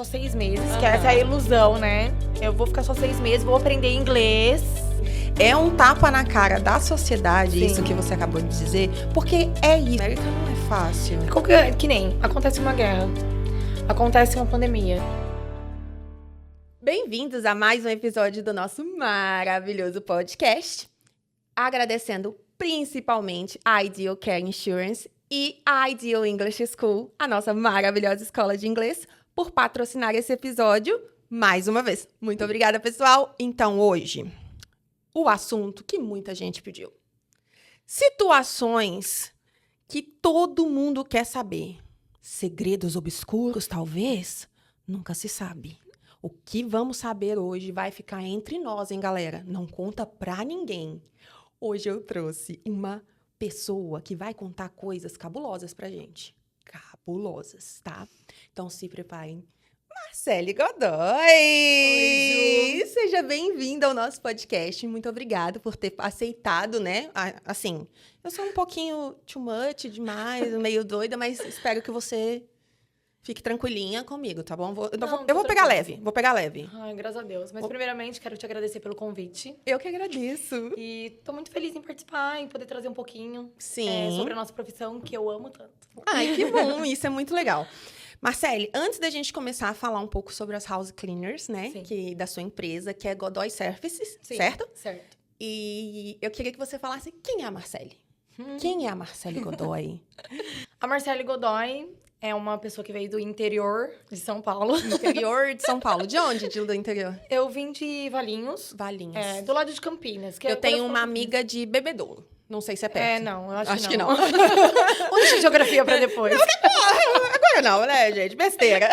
Só 6 meses, que essa é a ilusão, né? Eu vou ficar só 6 meses, vou aprender inglês. É um tapa na cara da sociedade, Sim. isso que você acabou de dizer, porque é isso. A América não é fácil. Que nem, acontece uma guerra, acontece uma pandemia. Bem-vindos a mais um episódio do nosso maravilhoso podcast. Agradecendo principalmente a Ideal Care Insurance e a Ideal English School, a nossa maravilhosa escola de inglês, por patrocinar esse episódio mais uma vez. Muito obrigada, pessoal. Então, hoje, o assunto que muita gente pediu. Situações que todo mundo quer saber. Segredos obscuros, talvez? Nunca se sabe. O que vamos saber hoje vai ficar entre nós, hein, galera? Não conta pra ninguém. Hoje eu trouxe uma pessoa que vai contar coisas cabulosas pra gente. Cabulosas, tá? Então se preparem. Marcele Godoy! Oi, Ju. Seja bem-vinda ao nosso podcast. Muito obrigada por ter aceitado, né? Assim, eu sou um pouquinho too much demais, meio doida, mas espero que você fique tranquilinha comigo, tá bom? Eu vou pegar leve, vou pegar leve. Ai, graças a Deus. Mas primeiramente, quero te agradecer pelo convite. Eu que agradeço. E tô muito feliz em participar, em poder trazer um pouquinho Sim. sobre a nossa profissão, que eu amo tanto. Ai, que bom, isso é muito legal. Marcele, antes da gente começar a falar um pouco sobre as house cleaners, né, da sua empresa, que é Godoy Services, Sim, certo? Certo. E eu queria que você falasse quem é a Marcele. Quem é a Marcele Godoy? A Marcele Godoy é uma pessoa que veio do interior de São Paulo. Interior de São Paulo. De onde, do interior? Eu vim de Valinhos. Valinhos. Do lado de Campinas. Que eu tenho uma amiga de Bebedouro. Não sei se é perto. Não, eu acho que não. Vamos deixar geografia pra depois. Agora não, né, gente? Besteira.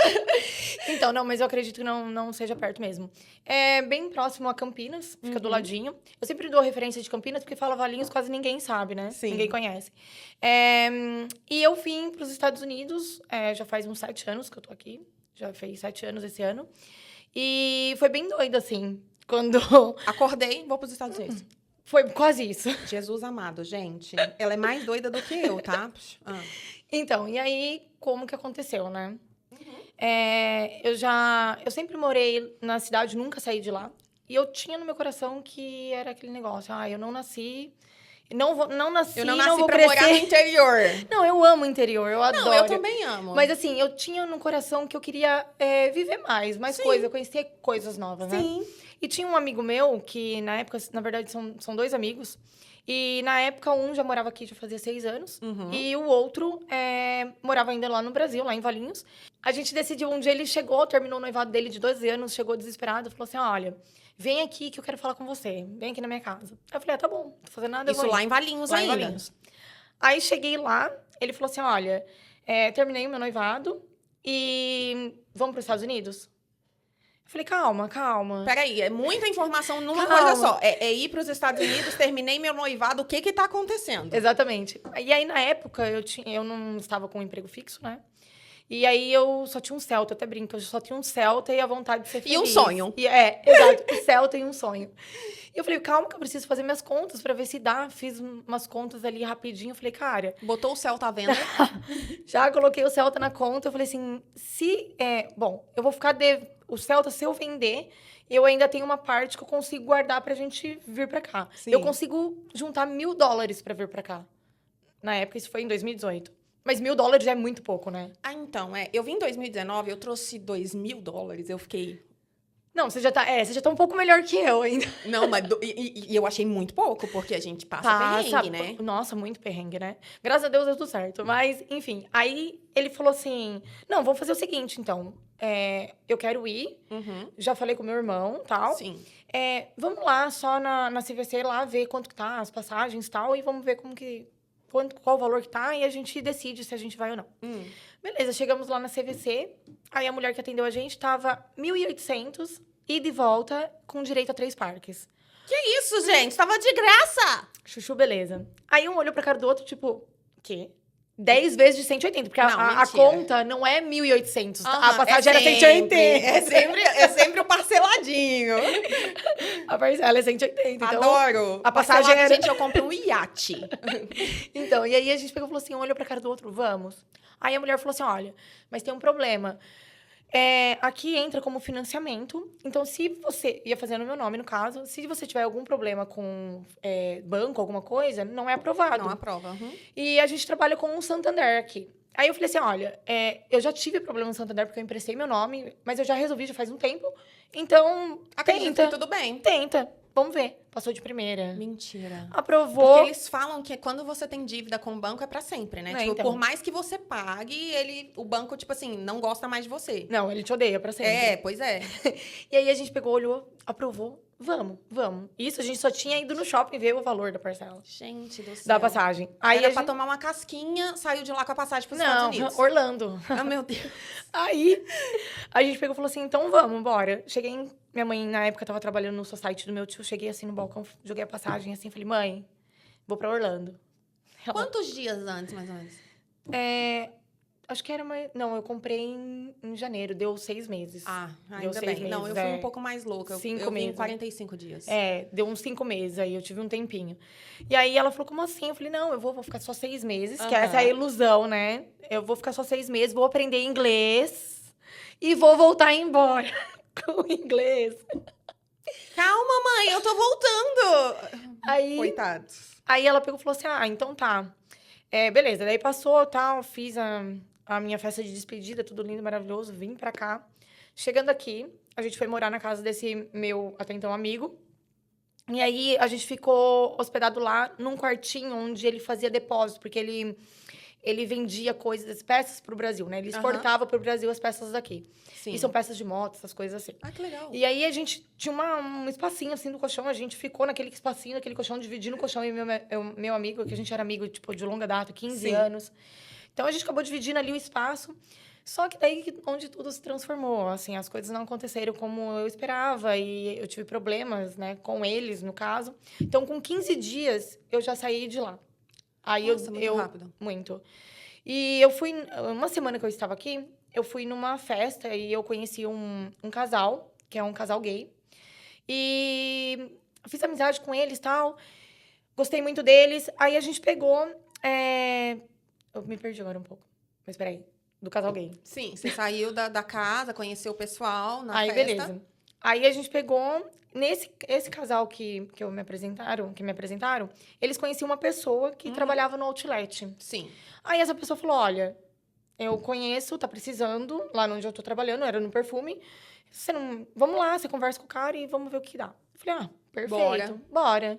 Então, não, mas eu acredito que não seja perto mesmo. É bem próximo a Campinas, fica do ladinho. Eu sempre dou referência de Campinas, porque fala Valinhos, quase ninguém sabe, né? Sim. Ninguém conhece. E eu vim pros Estados Unidos, já faz uns 7 anos que eu tô aqui. Já fez 7 anos esse ano. E foi bem doido, assim, quando... Acordei, vou pros Estados Unidos. Foi quase isso. Jesus amado, gente. Ela é mais doida do que eu, tá? Então, e aí, como que aconteceu, né? Eu sempre morei na cidade, nunca saí de lá. E eu tinha no meu coração que era aquele negócio. Eu não nasci... Não vou pra crescer. morar no interior. Não, eu amo o interior, eu adoro. Não, eu também amo. Mas assim, eu tinha no coração que eu queria viver mais coisas, conhecer coisas novas, né? Sim. E tinha um amigo meu que, na época, na verdade, são 2 amigos. E, na época, um já morava aqui, já fazia 6 anos. E o outro morava ainda lá no Brasil, lá em Valinhos. A gente decidiu, um dia ele chegou, terminou o noivado dele de 12 anos, chegou desesperado, falou assim, olha, vem aqui que eu quero falar com você. Vem aqui na minha casa. Eu falei, tá bom, não tô fazendo nada. Isso lá em Valinhos ainda. Lá em Valinhos. Aí, cheguei lá, ele falou assim, olha, terminei o meu noivado e vamos para os Estados Unidos? Eu falei, calma. Peraí, é muita informação numa Calma. coisa só. É ir pros Estados Unidos, terminei meu noivado, o que tá acontecendo? Exatamente. E aí, na época, eu não estava com um emprego fixo, né? E aí, eu só tinha um Celta, eu até brinco, eu só tinha um Celta e a vontade de ser feliz. E um sonho. Exato, um Celta e um sonho. E eu falei, calma que eu preciso fazer minhas contas pra ver se dá. Fiz umas contas ali rapidinho, eu falei, cara... Botou o Celta à venda. Já coloquei o Celta na conta, eu falei assim, eu vou ficar... O Celta, se eu vender, eu ainda tenho uma parte que eu consigo guardar pra gente vir pra cá. Sim. Eu consigo juntar $1.000 pra vir pra cá. Na época, isso foi em 2018. Mas $1.000 é muito pouco, né? Então, eu vim em 2019, eu trouxe $2.000, eu fiquei... Não, você já tá um pouco melhor que eu ainda. Não, mas e eu achei muito pouco, porque a gente passa perrengue, né? Nossa, muito perrengue, né? Graças a Deus deu tudo certo. Mas, enfim, aí ele falou assim, não, vamos fazer o seguinte, então. Eu quero ir, já falei com meu irmão, tal. Sim. Vamos lá, só na CVC, lá, ver quanto que tá, as passagens e tal, e vamos ver qual o valor que tá, e a gente decide se a gente vai ou não. Beleza, chegamos lá na CVC, aí a mulher que atendeu a gente tava 1.800, ida e volta, com direito a 3 parques. Que isso, gente? Tava de graça! Chuchu, beleza. Aí um olhou pra cara do outro, tipo, o quê? 10 vezes de 180, porque a conta não é 1.800, a passagem era 180. É sempre o parceladinho. A parcela é 180. Adoro. Então, a passagem era... Gente, eu comprei um iate. Então, e aí a gente pegou e falou assim, olhou pra cara do outro, vamos. Aí a mulher falou assim, olha, mas tem um problema. Aqui entra como financiamento. Então, se você... Ia fazer no meu nome, no caso. Se você tiver algum problema com banco, alguma coisa, não é aprovado. Não aprova. E a gente trabalha com um Santander aqui. Aí eu falei assim, olha, eu já tive problema no Santander porque eu emprestei meu nome, mas eu já resolvi já faz um tempo. Então, Acredito que tudo bem. Tenta. Vamos ver. Passou de primeira. Mentira. Aprovou. Porque eles falam que quando você tem dívida com o banco é pra sempre, né? Tipo, então. por mais que você pague, o banco, tipo assim, não gosta mais de você. Não, ele te odeia pra sempre. Pois é. E aí a gente pegou, olhou, aprovou. Vamos. Isso a gente só tinha ido no shopping ver o valor da parcela. Gente do céu. Da passagem. Aí Era pra tomar uma casquinha, saiu de lá com a passagem pros Estados Unidos. Não, Orlando. Ah, meu Deus. Aí, a gente pegou e falou assim, então vamos, bora. Minha mãe, na época, tava trabalhando no society do meu tio. Cheguei assim no balcão, joguei a passagem assim, falei, mãe, vou pra Orlando. Quantos dias antes, mais ou menos? Acho que era mais... Não, eu comprei em janeiro, deu 6 meses. Ainda deu 6 bem. meses. Não, eu fui um pouco mais louca. Eu vim em 45 dias. Deu uns 5 meses, aí eu tive um tempinho. E aí ela falou, como assim? Eu falei, não, eu vou ficar só 6 meses, que essa é a ilusão, né? Eu vou ficar só 6 meses, vou aprender inglês e vou voltar embora com inglês. Calma, mãe, eu tô voltando! Aí, coitados. Aí ela pegou e falou assim, então tá. Beleza, daí passou, tal, fiz a minha festa de despedida, tudo lindo, maravilhoso, vim pra cá. Chegando aqui, a gente foi morar na casa desse meu, até então, amigo. E aí, a gente ficou hospedado lá, num quartinho onde ele fazia depósito, porque ele vendia coisas, peças pro Brasil, né? Ele exportava pro Brasil as peças daqui. Sim. E são peças de moto, essas coisas assim. Que legal. E aí, a gente tinha um espacinho, assim, do colchão. A gente ficou naquele espacinho, naquele colchão, dividindo o colchão e meu amigo, que a gente era amigo, tipo, de longa data, 15 anos. Então, a gente acabou dividindo ali o espaço. Só que daí, onde tudo se transformou, assim, as coisas não aconteceram como eu esperava. E eu tive problemas, né, com eles, no caso. Então, com 15 dias, eu já saí de lá. Aí Nossa, muito rápido. Muito. E eu fui... Uma semana que eu estava aqui, eu fui numa festa e eu conheci um casal, que é um casal gay. E fiz amizade com eles e tal. Gostei muito deles. Aí a gente pegou... Eu me perdi agora um pouco. Mas peraí. Do casal gay. Sim, você saiu da casa, conheceu o pessoal na festa. Aí, beleza. Aí a gente pegou... Esse casal que me apresentaram, eles conheciam uma pessoa que trabalhava no outlet. Sim. Aí essa pessoa falou, olha, eu conheço, tá precisando, lá onde eu tô trabalhando, era no perfume. Vamos lá, você conversa com o cara e vamos ver o que dá. Eu falei, perfeito, bora.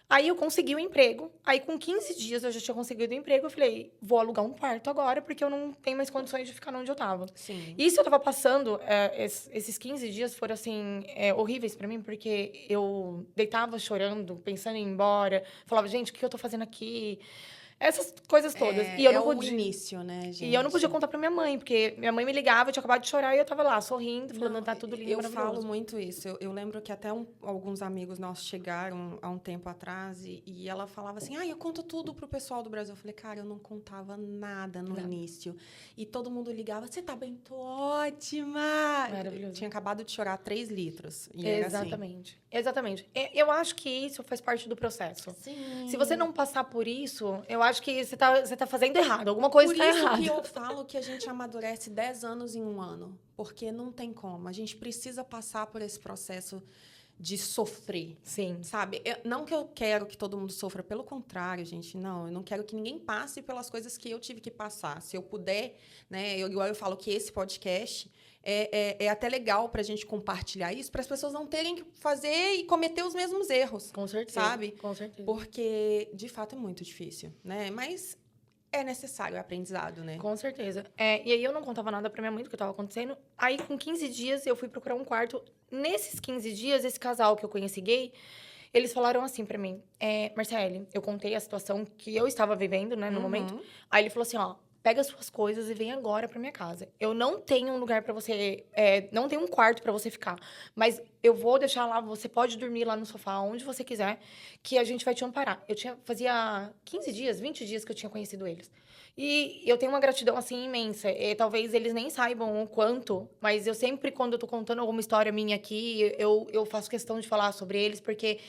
Aí eu consegui o emprego. Aí com 15 dias eu já tinha conseguido o emprego. Eu falei, vou alugar um quarto agora, porque eu não tenho mais condições de ficar onde eu tava. Sim. Isso eu tava passando, esses 15 dias foram, assim, horríveis pra mim, porque eu deitava chorando, pensando em ir embora. Falava, gente, o que eu tô fazendo aqui? Essas coisas todas. E eu não podia... o início, né, gente? E eu não podia contar pra minha mãe, porque minha mãe me ligava, eu tinha acabado de chorar e eu tava lá, sorrindo, falando, tá tudo lindo, maravilhoso. Eu falo muito isso. Eu lembro que até alguns amigos nossos chegaram há um tempo atrás e ela falava assim, eu conto tudo pro pessoal do Brasil. Eu falei, cara, eu não contava nada no início. E todo mundo ligava, você tá bem? Tô ótima! Maravilhoso. Eu tinha acabado de chorar 3 litros. E Exatamente. Exatamente. Eu acho que isso faz parte do processo. Sim. Se você não passar por isso, eu acho que você tá fazendo errado. Alguma coisa tá errada. Por isso que eu falo que a gente amadurece 10 anos em um ano. Porque não tem como. A gente precisa passar por esse processo de sofrer. Sim. Sabe? Não que eu quero que todo mundo sofra. Pelo contrário, gente. Não, eu não quero que ninguém passe pelas coisas que eu tive que passar. Se eu puder, né? Igual eu falo que esse podcast... É até legal pra gente compartilhar isso, para as pessoas não terem que fazer e cometer os mesmos erros. Com certeza. Sabe? Com certeza. Porque, de fato, é muito difícil, né? Mas é necessário, é aprendizado, né? Com certeza. E aí eu não contava nada pra minha mãe do que estava acontecendo. Aí, com 15 dias, eu fui procurar um quarto. Nesses 15 dias, esse casal que eu conheci gay, eles falaram assim pra mim, Marcele, eu contei a situação que eu estava vivendo, né, no momento. Aí ele falou assim, pega as suas coisas e vem agora pra minha casa. Eu não tenho um lugar pra você... não tenho um quarto pra você ficar. Mas eu vou deixar lá, você pode dormir lá no sofá, onde você quiser, que a gente vai te amparar. Fazia 15 dias, 20 dias que eu tinha conhecido eles. E eu tenho uma gratidão, assim, imensa. Talvez eles nem saibam o quanto, mas eu sempre, quando eu tô contando alguma história minha aqui, eu faço questão de falar sobre eles, porque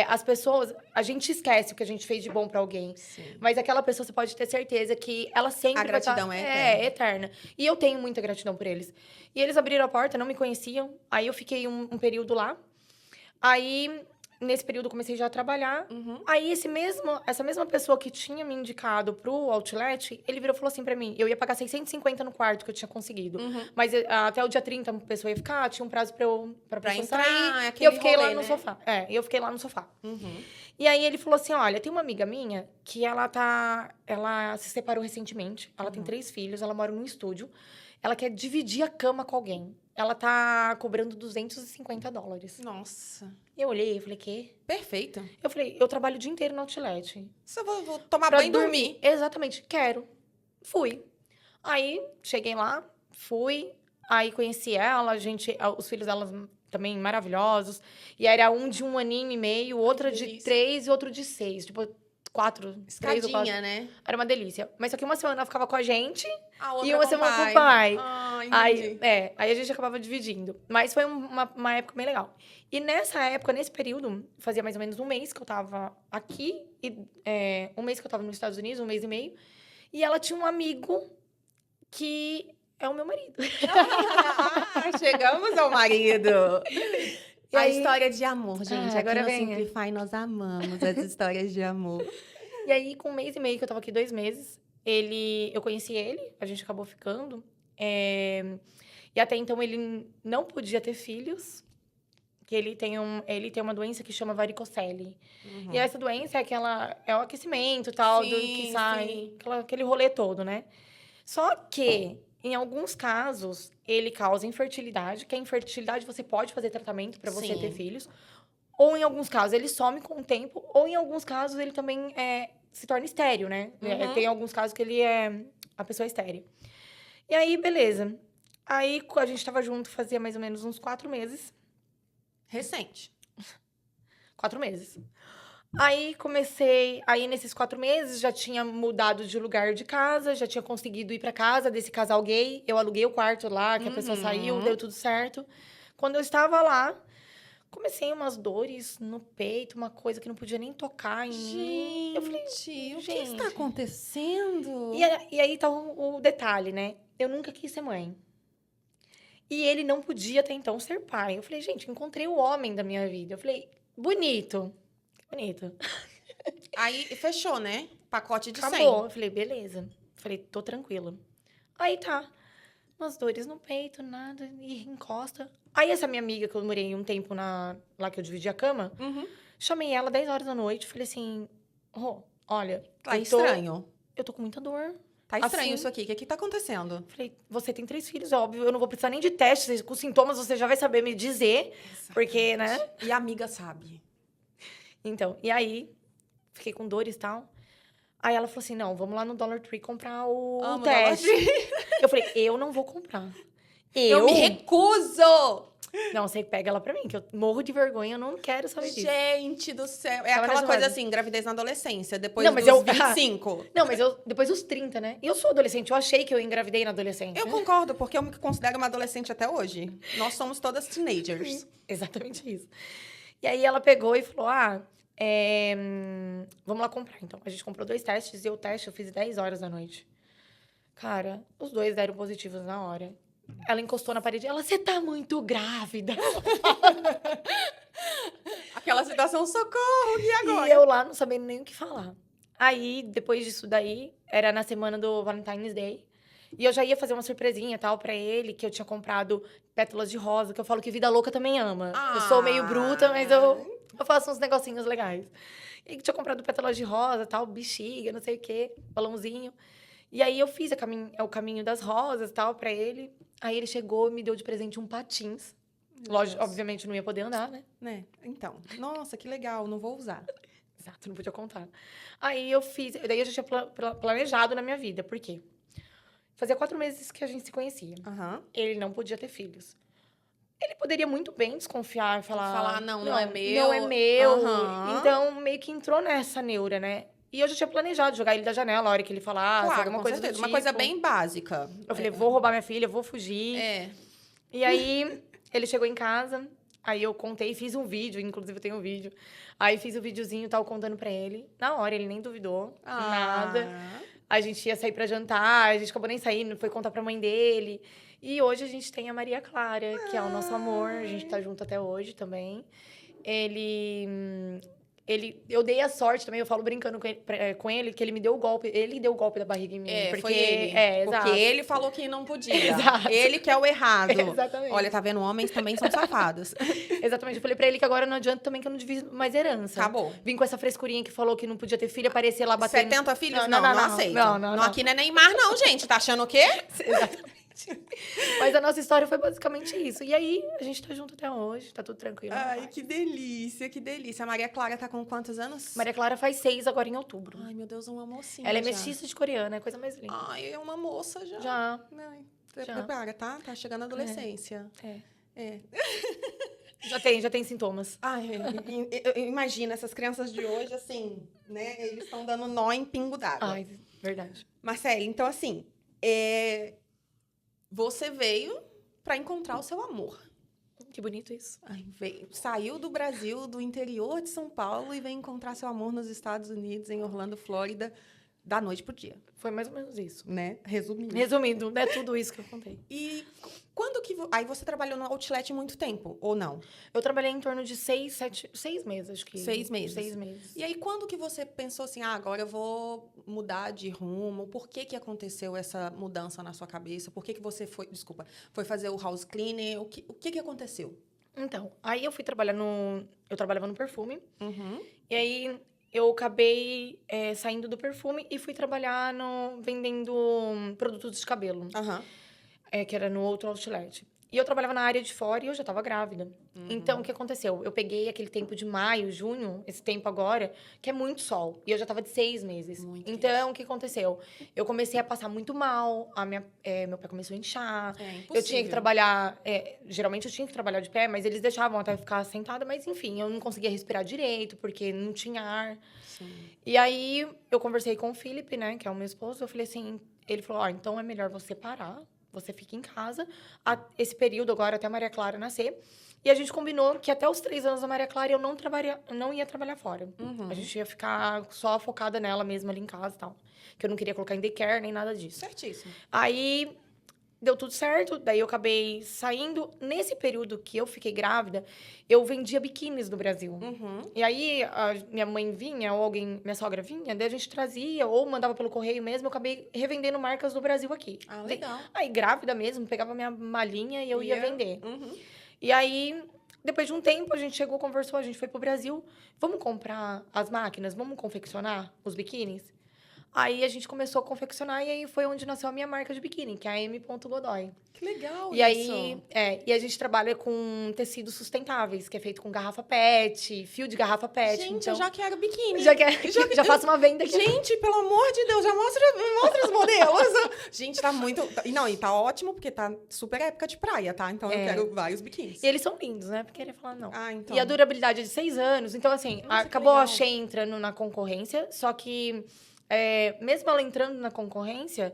as pessoas... A gente esquece o que a gente fez de bom pra alguém. Sim. Mas aquela pessoa, você pode ter certeza que ela sempre A gratidão vai é eterna. E eu tenho muita gratidão por eles. E eles abriram a porta, não me conheciam. Aí eu fiquei um período lá. Aí, nesse período, eu comecei já a trabalhar. Uhum. Aí, essa mesma pessoa que tinha me indicado pro outlet, ele virou e falou assim pra mim, eu ia pagar 650 no quarto que eu tinha conseguido. Mas até o dia 30 a pessoa ia ficar, tinha um prazo pra pessoa entrar, sair. E aquele eu fiquei lá rolê, no né? sofá. E eu fiquei lá no sofá. Uhum. E aí, ele falou assim, olha, tem uma amiga minha que ela se separou recentemente. Ela tem 3 filhos, ela mora num estúdio. Ela quer dividir a cama com alguém. Ela tá cobrando $250. Nossa. Eu olhei e falei, quê? Perfeito. Eu falei, eu trabalho o dia inteiro no outlet. Só vou tomar Pra banho e dormir. Exatamente, quero. Fui. Aí, cheguei lá, fui. Aí, conheci ela, os filhos dela também maravilhosos. E era um de 1 aninho e meio, outra de delícia. 3 e outro de 6. Tipo, 4, 3 ou 4. Escadinha, né? Era uma delícia. Mas só que uma semana ela ficava com a gente A outra e uma com o semana com pai. o pai. Ah, entendi. Aí a gente acabava dividindo. Mas foi uma época bem legal. E nessa época, nesse período, fazia mais ou menos um mês que eu tava aqui. E um mês que eu tava nos Estados Unidos, 1 mês e meio. E ela tinha um amigo que é o meu marido. Chegamos ao marido. E A aí- história de amor, gente. Aqui agora no vem. Simplify nós amamos as histórias de amor. E aí, com 1 mês e meio, que eu tava aqui 2 meses, eu conheci ele, a gente acabou ficando. E até então ele não podia ter filhos, que ele tem uma doença que chama varicocele. E essa doença é o aquecimento e tal, que sai, Sim. aquele rolê todo, né? Só que, em alguns casos, ele causa infertilidade, que a infertilidade você pode fazer tratamento para você Sim. ter filhos. Ou, em alguns casos, ele some com o tempo. Ou, em alguns casos, ele também se torna estéril, né? Tem alguns casos que a pessoa é estéril. E aí, beleza. Aí, a gente tava junto fazia mais ou menos uns 4 meses. Recente. 4 meses. Aí nesses 4 meses, já tinha mudado de lugar de casa, já tinha conseguido ir pra casa desse casal gay. Eu aluguei o quarto lá, que a pessoa saiu, deu tudo certo. Quando eu estava lá, comecei umas dores no peito, uma coisa que não podia nem tocar em mim. Eu falei, o que gente. está acontecendo? E aí tá o detalhe, né? Eu nunca quis ser mãe. E ele não podia até então ser pai. Eu falei, gente, encontrei o homem da minha vida. Eu falei, bonito. Bonito. Aí fechou, né? Pacote de 100. Acabou. Eu falei, beleza. Falei, tô tranquila. Aí tá. Umas dores no peito, nada. E encosta. Aí essa minha amiga, que eu morei um tempo lá que eu dividi a cama, chamei ela 10 horas da noite. Falei assim, olha... Tá estranho. Eu tô com muita dor. Tá estranho Assim, isso aqui. O que tá acontecendo? Falei, você tem 3 filhos, é óbvio. Eu não vou precisar nem de testes. Com sintomas, você já vai saber me dizer. Porque, né? E a amiga sabe. Então, e aí, fiquei com dores e tal. Aí ela falou assim, não, vamos lá no Dollar Tree comprar o Amo teste. Dollar Eu falei, eu não vou comprar. Eu me recuso! Não, você pega ela pra mim, que eu morro de vergonha, eu não quero saber disso. Gente do céu. É Tava aquela nessa coisa fase. assim, gravidez na adolescência, depois Não, mas dos eu- 25. Não, mas depois dos 30, né? E eu sou adolescente, eu achei que eu engravidei na adolescência. Eu concordo, porque eu me considero uma adolescente até hoje. Nós somos todas teenagers. Exatamente isso. E aí ela pegou e falou, vamos lá comprar. Então, a gente comprou 2 testes e o teste eu fiz 10 horas da noite. Cara, os 2 deram positivos na hora. Ela encostou na parede. Ela, você tá muito grávida. Aquela situação, socorro, e agora? E eu lá não sabendo nem o que falar. Aí, depois disso daí, era na semana do Valentine's Day. E eu já ia fazer uma surpresinha e tal pra ele, que eu tinha comprado pétalas de rosa, que eu falo que vida louca também ama. Eu sou meio bruta, mas eu faço uns negocinhos legais. E tinha comprado pétalas de rosa, tal, bexiga, não sei o quê, balãozinho. E aí eu fiz o caminho das rosas, tal, pra ele. Aí ele chegou e me deu de presente um patins. Lógico, obviamente não ia poder andar, né? Então, nossa, que legal, não vou usar. Exato, não podia contar. Aí eu fiz, daí eu já tinha planejado na minha vida, por quê? Fazia 4 meses que a gente se conhecia. Ele não podia ter filhos. Ele poderia muito bem desconfiar e falar... Não é meu. Não é meu. Aham. Então, meio que entrou nessa neura, né? E eu já tinha planejado jogar ele da janela a hora que ele falasse, Claro, alguma com coisa do certeza. tipo. Uma coisa bem básica. Eu falei, vou roubar minha filha, vou fugir. É. E aí, ele chegou em casa, aí eu contei, fiz um vídeo, inclusive eu tenho um vídeo. Aí fiz o videozinho, tal, contando pra ele. Na hora, ele nem duvidou, nada. A gente ia sair pra jantar, a gente acabou nem saindo, foi contar pra mãe dele. E hoje a gente tem a Maria Clara, que é o nosso amor, a gente tá junto até hoje também. Eu dei a sorte também, eu falo brincando com ele, que ele me deu o golpe. Ele deu o golpe da barriga em mim. Porque, foi ele. Porque exato. ele falou que não podia. Exato. Ele que é o errado. Exatamente. Olha, tá vendo? Homens também são safados. Exatamente. Eu falei pra ele que agora não adianta também que eu não divido mais herança. Acabou. Vim com essa frescurinha que falou que não podia ter filho, aparecer lá batendo... 70 filhos? Não aceito. Não. Aqui não é Neymar, não, gente. Tá achando o quê? Exatamente. Mas a nossa história foi basicamente isso. E aí, a gente tá junto até hoje, tá tudo tranquilo. Ai, que delícia, que delícia. A Maria Clara tá com quantos anos? Maria Clara faz 6 agora em outubro. Ai, meu Deus, uma mocinha. Ela é já. mestiça de coreana, é a coisa mais linda. Ai, é uma moça já. Já. Ai, você Já. prepara, tá? Tá chegando a adolescência. É. Já tem sintomas. Ai, imagina, essas crianças de hoje, assim, né? Eles estão dando nó em pingo d'água. Ai, verdade. Marcele, então, assim, você veio para encontrar o seu amor. Que bonito isso. Ai, saiu do Brasil, do interior de São Paulo e veio encontrar seu amor nos Estados Unidos, em Orlando, Flórida, da noite pro dia, Foi mais ou menos isso. né? Resumindo. Resumindo, é tudo isso que eu contei. E quando que... Aí você trabalhou no Outlet muito tempo, ou não? Eu trabalhei em torno de 6 meses, acho que. 6 meses. 6 meses. E aí, quando que você pensou assim, agora eu vou mudar de rumo? Por que aconteceu essa mudança na sua cabeça? Por que você foi fazer o house cleaner? O que aconteceu? Então, aí eu fui trabalhar Eu trabalhava no perfume. Uhum. E aí, eu acabei saindo do perfume e fui trabalhar vendendo produtos de cabelo. Aham. Que era no outro outlet. E eu trabalhava na área de fora e eu já estava grávida. Então, o que aconteceu? Eu peguei aquele tempo de maio, junho, esse tempo agora, que é muito sol. E eu já estava de 6 meses. Muito Então, o que aconteceu? Eu comecei a passar muito mal, meu pé começou a inchar. Eu tinha que trabalhar... geralmente, eu tinha que trabalhar de pé, mas eles deixavam até eu ficar sentada. Mas, enfim, eu não conseguia respirar direito, porque não tinha ar. Sim. E aí, eu conversei com o Felipe, né, que é o meu esposo. Eu falei assim... Ele falou, então é melhor você parar. Você fica em casa, esse período agora até a Maria Clara nascer. E a gente combinou que até os 3 anos da Maria Clara eu não ia trabalhar fora. Uhum. A gente ia ficar só focada nela mesma ali em casa e tal. Que eu não queria colocar em daycare nem nada disso. Certíssimo. Aí deu tudo certo, daí eu acabei saindo. Nesse período que eu fiquei grávida, eu vendia biquínis no Brasil. Uhum. E aí, a minha mãe vinha, ou minha sogra vinha, daí a gente trazia, ou mandava pelo correio mesmo, eu acabei revendendo marcas do Brasil aqui. Ah, legal. Aí, grávida mesmo, pegava minha malinha e eu ia vender. Uhum. E aí, depois de um tempo, a gente chegou, conversou, a gente foi pro Brasil. Vamos comprar as máquinas? Vamos confeccionar os biquínis? Aí a gente começou a confeccionar e aí foi onde nasceu a minha marca de biquíni, que é a M. Godoy. Que legal E aí, e a gente trabalha com tecidos sustentáveis, que é feito com garrafa PET, fio de garrafa PET. Gente, então, eu já quero biquíni. já faço uma venda aqui. Gente, pelo amor de Deus, já mostra os modelos. Gente, tá muito... E tá ótimo, porque tá super época de praia, tá? Então eu quero vários biquínis. E eles são lindos, né? Porque ele fala, não. Ah, então. E a durabilidade é de 6 anos. Então, assim, Nossa, acabou que a legal. Shein entrando na concorrência, só que... mesmo ela entrando na concorrência,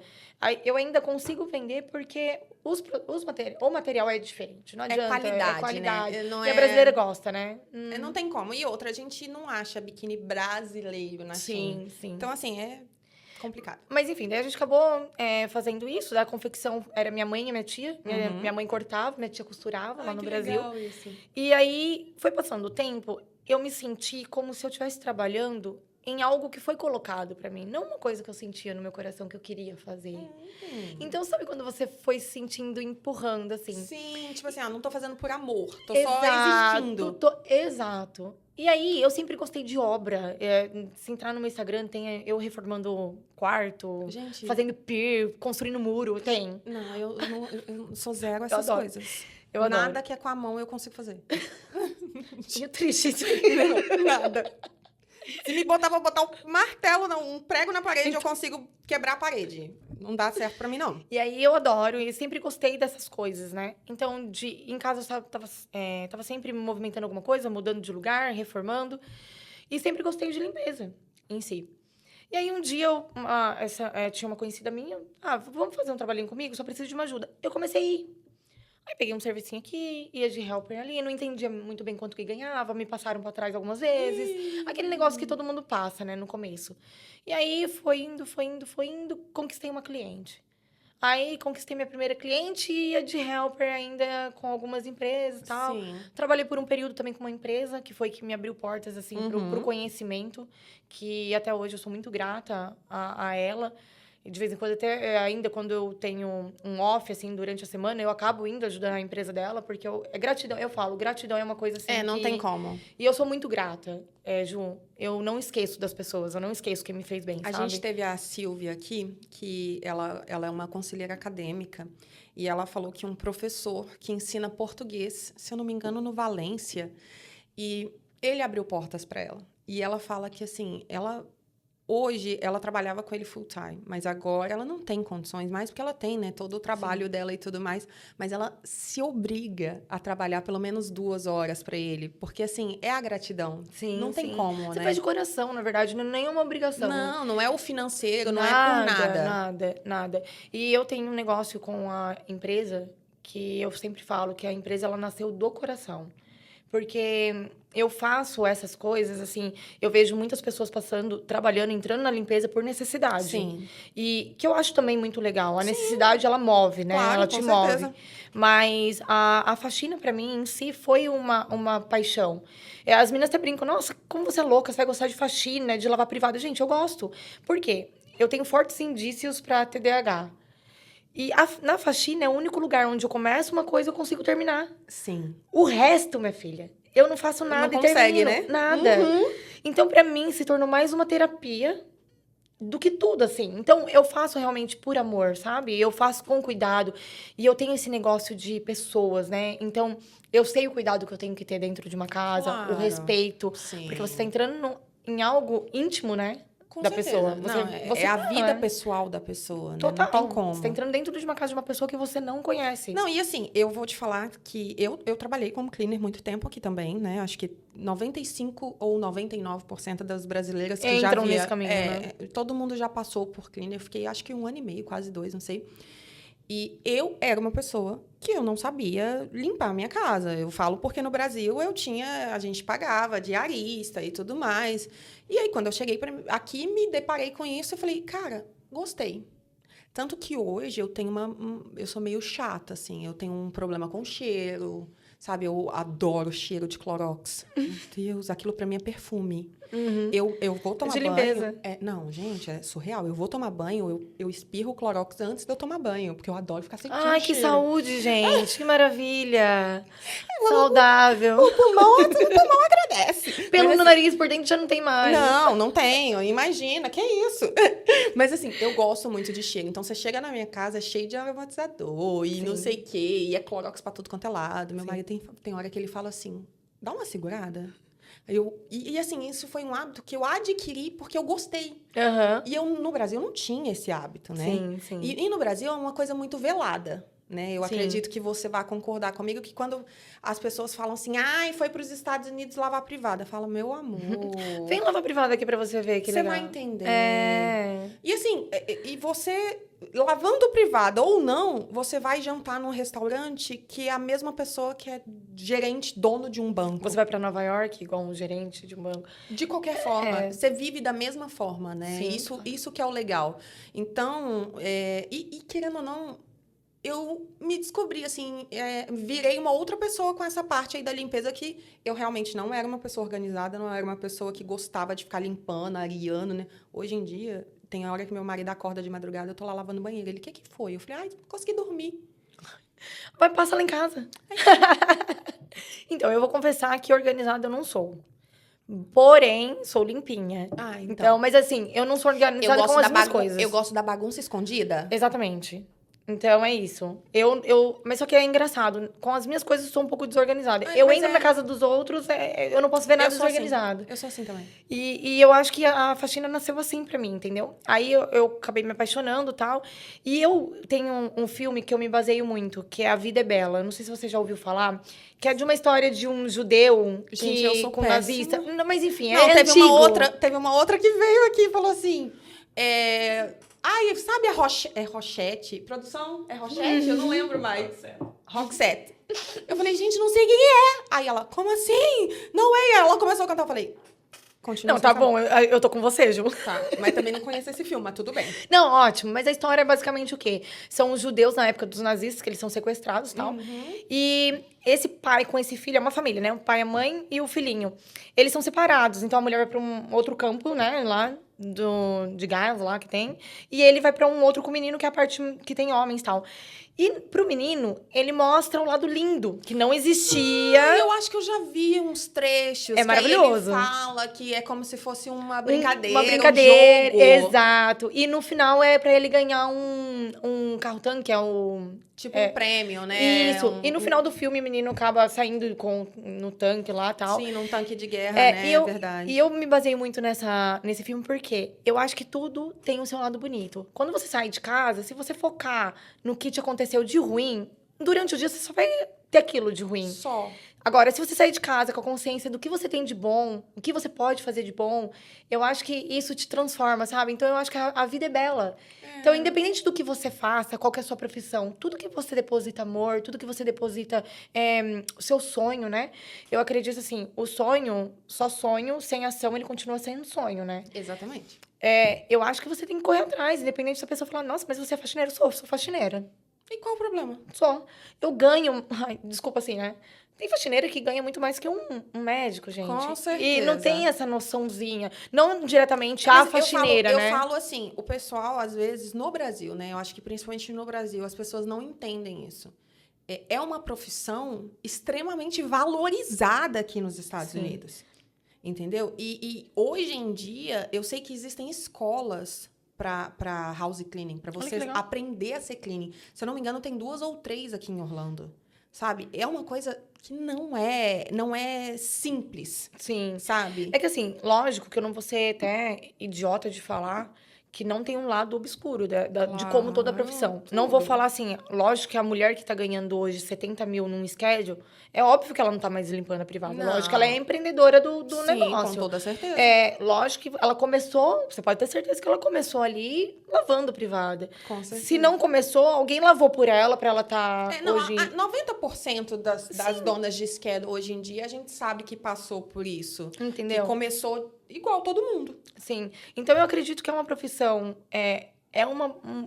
eu ainda consigo vender porque o material é diferente. Não adianta. Qualidade, é qualidade. né? Não E a brasileira gosta, né? Não tem como. E outra, a gente não acha biquíni brasileiro na Shein. Sim. Então, assim, é complicado. Mas, enfim, daí a gente acabou fazendo isso. Da confecção era minha mãe e minha tia. Minha mãe cortava, minha tia costurava lá no Brasil. Legal isso. E aí, foi passando o tempo, eu me senti como se eu estivesse trabalhando em algo que foi colocado pra mim. Não uma coisa que eu sentia no meu coração que eu queria fazer. Então, sabe quando você foi se sentindo empurrando, assim? Sim, tipo assim, não tô fazendo por amor. Tô só existindo. Exato. E aí, eu sempre gostei de obra. Se entrar no meu Instagram, tem eu reformando quarto, Gente... fazendo pier, construindo muro. Tem. Não, eu sou zero essas adoro. coisas. Eu adoro. Nada que é com a mão eu consigo fazer. Meio triste isso aí. Não, nada. Se me botar, vou botar um martelo, um prego na parede, eu consigo quebrar a parede. Não dá certo pra mim, não. E aí, eu adoro. E sempre gostei dessas coisas, né? Então, em casa, eu tava sempre movimentando alguma coisa, mudando de lugar, reformando. E sempre gostei de limpeza em si. E aí, um dia, tinha uma conhecida minha. Vamos fazer um trabalhinho comigo? Só preciso de uma ajuda. Eu comecei a ir. Aí, peguei um servicinho aqui, ia de helper ali. Não entendia muito bem quanto que ganhava. Me passaram pra trás algumas vezes. Aquele negócio que todo mundo passa, né, no começo. E aí, foi indo. Conquistei uma cliente. Aí, conquistei minha primeira cliente e ia de helper ainda com algumas empresas e tal. Sim. Trabalhei por um período também com uma empresa, que foi que me abriu portas, assim, pro conhecimento. Que até hoje eu sou muito grata a ela. E de vez em quando, até ainda quando eu tenho um off, assim, durante a semana, eu acabo indo ajudar a empresa dela, porque é gratidão. Eu falo, gratidão é uma coisa assim Não tem como. E eu sou muito grata, Ju. Eu não esqueço das pessoas, eu não esqueço quem me fez bem, sabe? A gente teve a Silvia aqui, que ela é uma conselheira acadêmica, e ela falou que um professor que ensina português, se eu não me engano, no Valência, e ele abriu portas para ela. E ela fala que, assim, hoje, ela trabalhava com ele full time, mas agora ela não tem condições mais, porque ela tem, né, todo o trabalho dela e tudo mais, mas ela se obriga a trabalhar pelo menos 2 horas para ele, porque, assim, é a gratidão. Sim, não tem como, Você né? faz de coração, na verdade, não é nenhuma obrigação. Não é o financeiro, não é por nada. Nada. E eu tenho um negócio com a empresa que eu sempre falo que a empresa, ela nasceu do coração. Porque eu faço essas coisas, assim, eu vejo muitas pessoas trabalhando, entrando na limpeza por necessidade. Sim. E que eu acho também muito legal. A necessidade, ela move, né? Claro, ela te com move. certeza. Mas a faxina, pra mim, em si, foi uma paixão. As meninas até brincam, nossa, como você é louca, você vai gostar de faxina, de lavar privado. Gente, eu gosto. Por quê? Eu tenho fortes indícios pra TDAH. E na faxina é o único lugar onde eu começo uma coisa e eu consigo terminar. Sim. O resto, minha filha, eu não faço nada não e consegue, termino. né? Nada. Então, pra mim, se tornou mais uma terapia do que tudo, assim. Então, eu faço realmente por amor, sabe? Eu faço com cuidado. E eu tenho esse negócio de pessoas, né? Então, eu sei o cuidado que eu tenho que ter dentro de uma casa, Claro. o respeito. Sim. Porque você tá entrando em algo íntimo, né? Com da certeza. pessoa. Não, Você é a tá, vida né? pessoal da pessoa, né? Total. Não tem como. Você tá entrando dentro de uma casa de uma pessoa que você não conhece. Não, e assim, eu vou te falar que eu trabalhei como cleaner muito tempo aqui também, né? Acho que 95% ou 99% das brasileiras que já Entram nesse caminho, né? todo mundo já passou por cleaner. Eu fiquei, acho que 1 ano e meio, quase 2, não sei. E eu era uma pessoa que eu não sabia limpar a minha casa. Eu falo porque no Brasil a gente pagava diarista e tudo mais. E aí, quando eu cheguei aqui, me deparei com isso e falei, cara, gostei. Tanto que hoje eu tenho eu sou meio chata, assim. Eu tenho um problema com cheiro, sabe? Eu adoro cheiro de Clorox. Meu Deus, aquilo pra mim é perfume. Eu vou tomar banho. limpeza. Não, gente, é surreal. Eu vou tomar banho, eu espirro o Clorox antes de eu tomar banho, porque eu adoro ficar sentindo Ai, que cheiro. saúde, gente. Que maravilha. Saudável. O pulmão agradece. Pelo Mas, no nariz, por dentro já não tem mais. não tenho. Imagina, que isso? Mas assim, eu gosto muito de cheiro. Então, você chega na minha casa, é cheio de aromatizador e não sei o quê. E é Clorox pra tudo quanto é lado. Meu marido tem hora que ele fala assim, dá uma segurada. E assim, isso foi um hábito que eu adquiri porque eu gostei. E eu, no Brasil, não tinha esse hábito, né? Sim. E no Brasil é uma coisa muito velada, né? Eu acredito que você vai concordar comigo que quando as pessoas falam assim, foi para os Estados Unidos lavar privada, fala, meu amor... Vem lavar privada aqui pra você ver que legal. Você vai entender. É. E assim, e você, lavando privada ou não, você vai jantar num restaurante que é a mesma pessoa que é gerente, dono de um banco. Você vai pra Nova York igual um gerente de um banco. De qualquer forma, você vive da mesma forma, né? Sim. Isso que é o legal. Então, querendo ou não, eu me descobri, assim, virei uma outra pessoa com essa parte aí da limpeza que eu realmente não era uma pessoa organizada, não era uma pessoa que gostava de ficar limpando, areando, né? Hoje em dia, tem a hora que meu marido acorda de madrugada, eu tô lá lavando o banheiro. Ele, o que foi? Eu falei, não consegui dormir. Vai, passa lá em casa. Então, eu vou confessar que organizada eu não sou. Porém, sou limpinha. Então, mas assim, eu não sou organizada com as minhas coisas. Eu gosto da bagunça escondida. Exatamente. Então, é isso. Mas só que é engraçado. Com as minhas coisas, eu sou um pouco desorganizada. Mas eu entro na casa dos outros, eu não posso ver nada Eu sou assim. desorganizado. Eu sou assim também. E eu acho que a faxina nasceu assim pra mim, entendeu? Aí eu acabei me apaixonando e tal. E eu tenho um filme que eu me baseio muito, que é A Vida é Bela. Não sei se você já ouviu falar. Que é de uma história de um judeu Gente, eu sou com péssima. nazista. Não, mas enfim, Não, é teve antigo. teve uma outra que veio aqui e falou assim... Ai, sabe a Rochette? Produção? É Rochette? Eu não lembro mais. Roxette. Eu falei, gente, não sei quem é. Aí ela, como assim? No way. Aí ela começou a cantar, eu falei... Continua Não, tá bom, eu tô com você, Ju. Tá, mas também não conheço esse filme, mas tudo bem. Não, ótimo. Mas a história é basicamente o quê? São os judeus na época dos nazistas, que eles são sequestrados e tal. E esse pai com esse filho, é uma família, né? O pai, a mãe e o filhinho. Eles são separados. Então, a mulher vai pra um outro campo, né? Lá de gás, lá que tem. E ele vai pra um outro com o menino, que é a parte que tem homens e tal. E pro menino, ele mostra o lado lindo, que não existia. Eu acho que eu já vi uns trechos. É maravilhoso. Que aí ele fala que é como se fosse uma brincadeira, Uma brincadeira, um jogo. exato. E no final é pra ele ganhar um carro-tanque, é o... Tipo um prêmio, né? Isso. E no final do filme, o menino acaba saindo no tanque lá e tal. Sim, num tanque de guerra, né? É verdade. E eu me baseei muito nesse filme porque eu acho que tudo tem o seu lado bonito. Quando você sai de casa, se você focar no que te aconteceu de ruim, durante o dia você só vai ter aquilo de ruim. Só. Agora, se você sair de casa com a consciência do que você tem de bom, o que você pode fazer de bom, eu acho que isso te transforma, sabe? Então, eu acho que a vida é bela. Então, independente do que você faça, qual que é a sua profissão, tudo que você deposita amor, tudo que você deposita o seu sonho, né? Eu acredito assim, o sonho, só sonho, sem ação, ele continua sendo sonho, né? Exatamente. Eu acho que você tem que correr atrás, independente da pessoa falar, nossa, mas você é faxineira? Eu sou faxineira. E qual o problema? Só. Eu ganho... Ai, desculpa assim, né? Tem faxineira que ganha muito mais que um médico, gente. Com certeza. E não tem essa noçãozinha. Não diretamente a faxineira, né? Eu falo assim, o pessoal, às vezes, no Brasil, né? Eu acho que principalmente no Brasil, as pessoas não entendem isso. É uma profissão extremamente valorizada aqui nos Estados Unidos. Entendeu? E hoje em dia, eu sei que existem escolas para house cleaning, para você aprender a ser cleaning. Se eu não me engano, tem 2 ou 3 aqui em Orlando. Sabe? É uma coisa que não é simples. Sim. Sabe? É que assim, lógico que eu não vou ser até idiota de falar que não tem um lado obscuro de como toda a profissão. Tudo. Não vou falar assim, lógico que a mulher que tá ganhando hoje 70 mil num schedule, é óbvio que ela não tá mais limpando a privada. Não. Lógico que ela é empreendedora do Sim, negócio. com toda certeza. Lógico que ela começou, você pode ter certeza que ela começou ali lavando privada. Com certeza. Se não começou, alguém lavou por ela pra ela tá hoje... 90% das donas de schedule hoje em dia, a gente sabe que passou por isso. Entendeu? Que começou igual todo mundo. Sim. Então, eu acredito que é uma profissão, é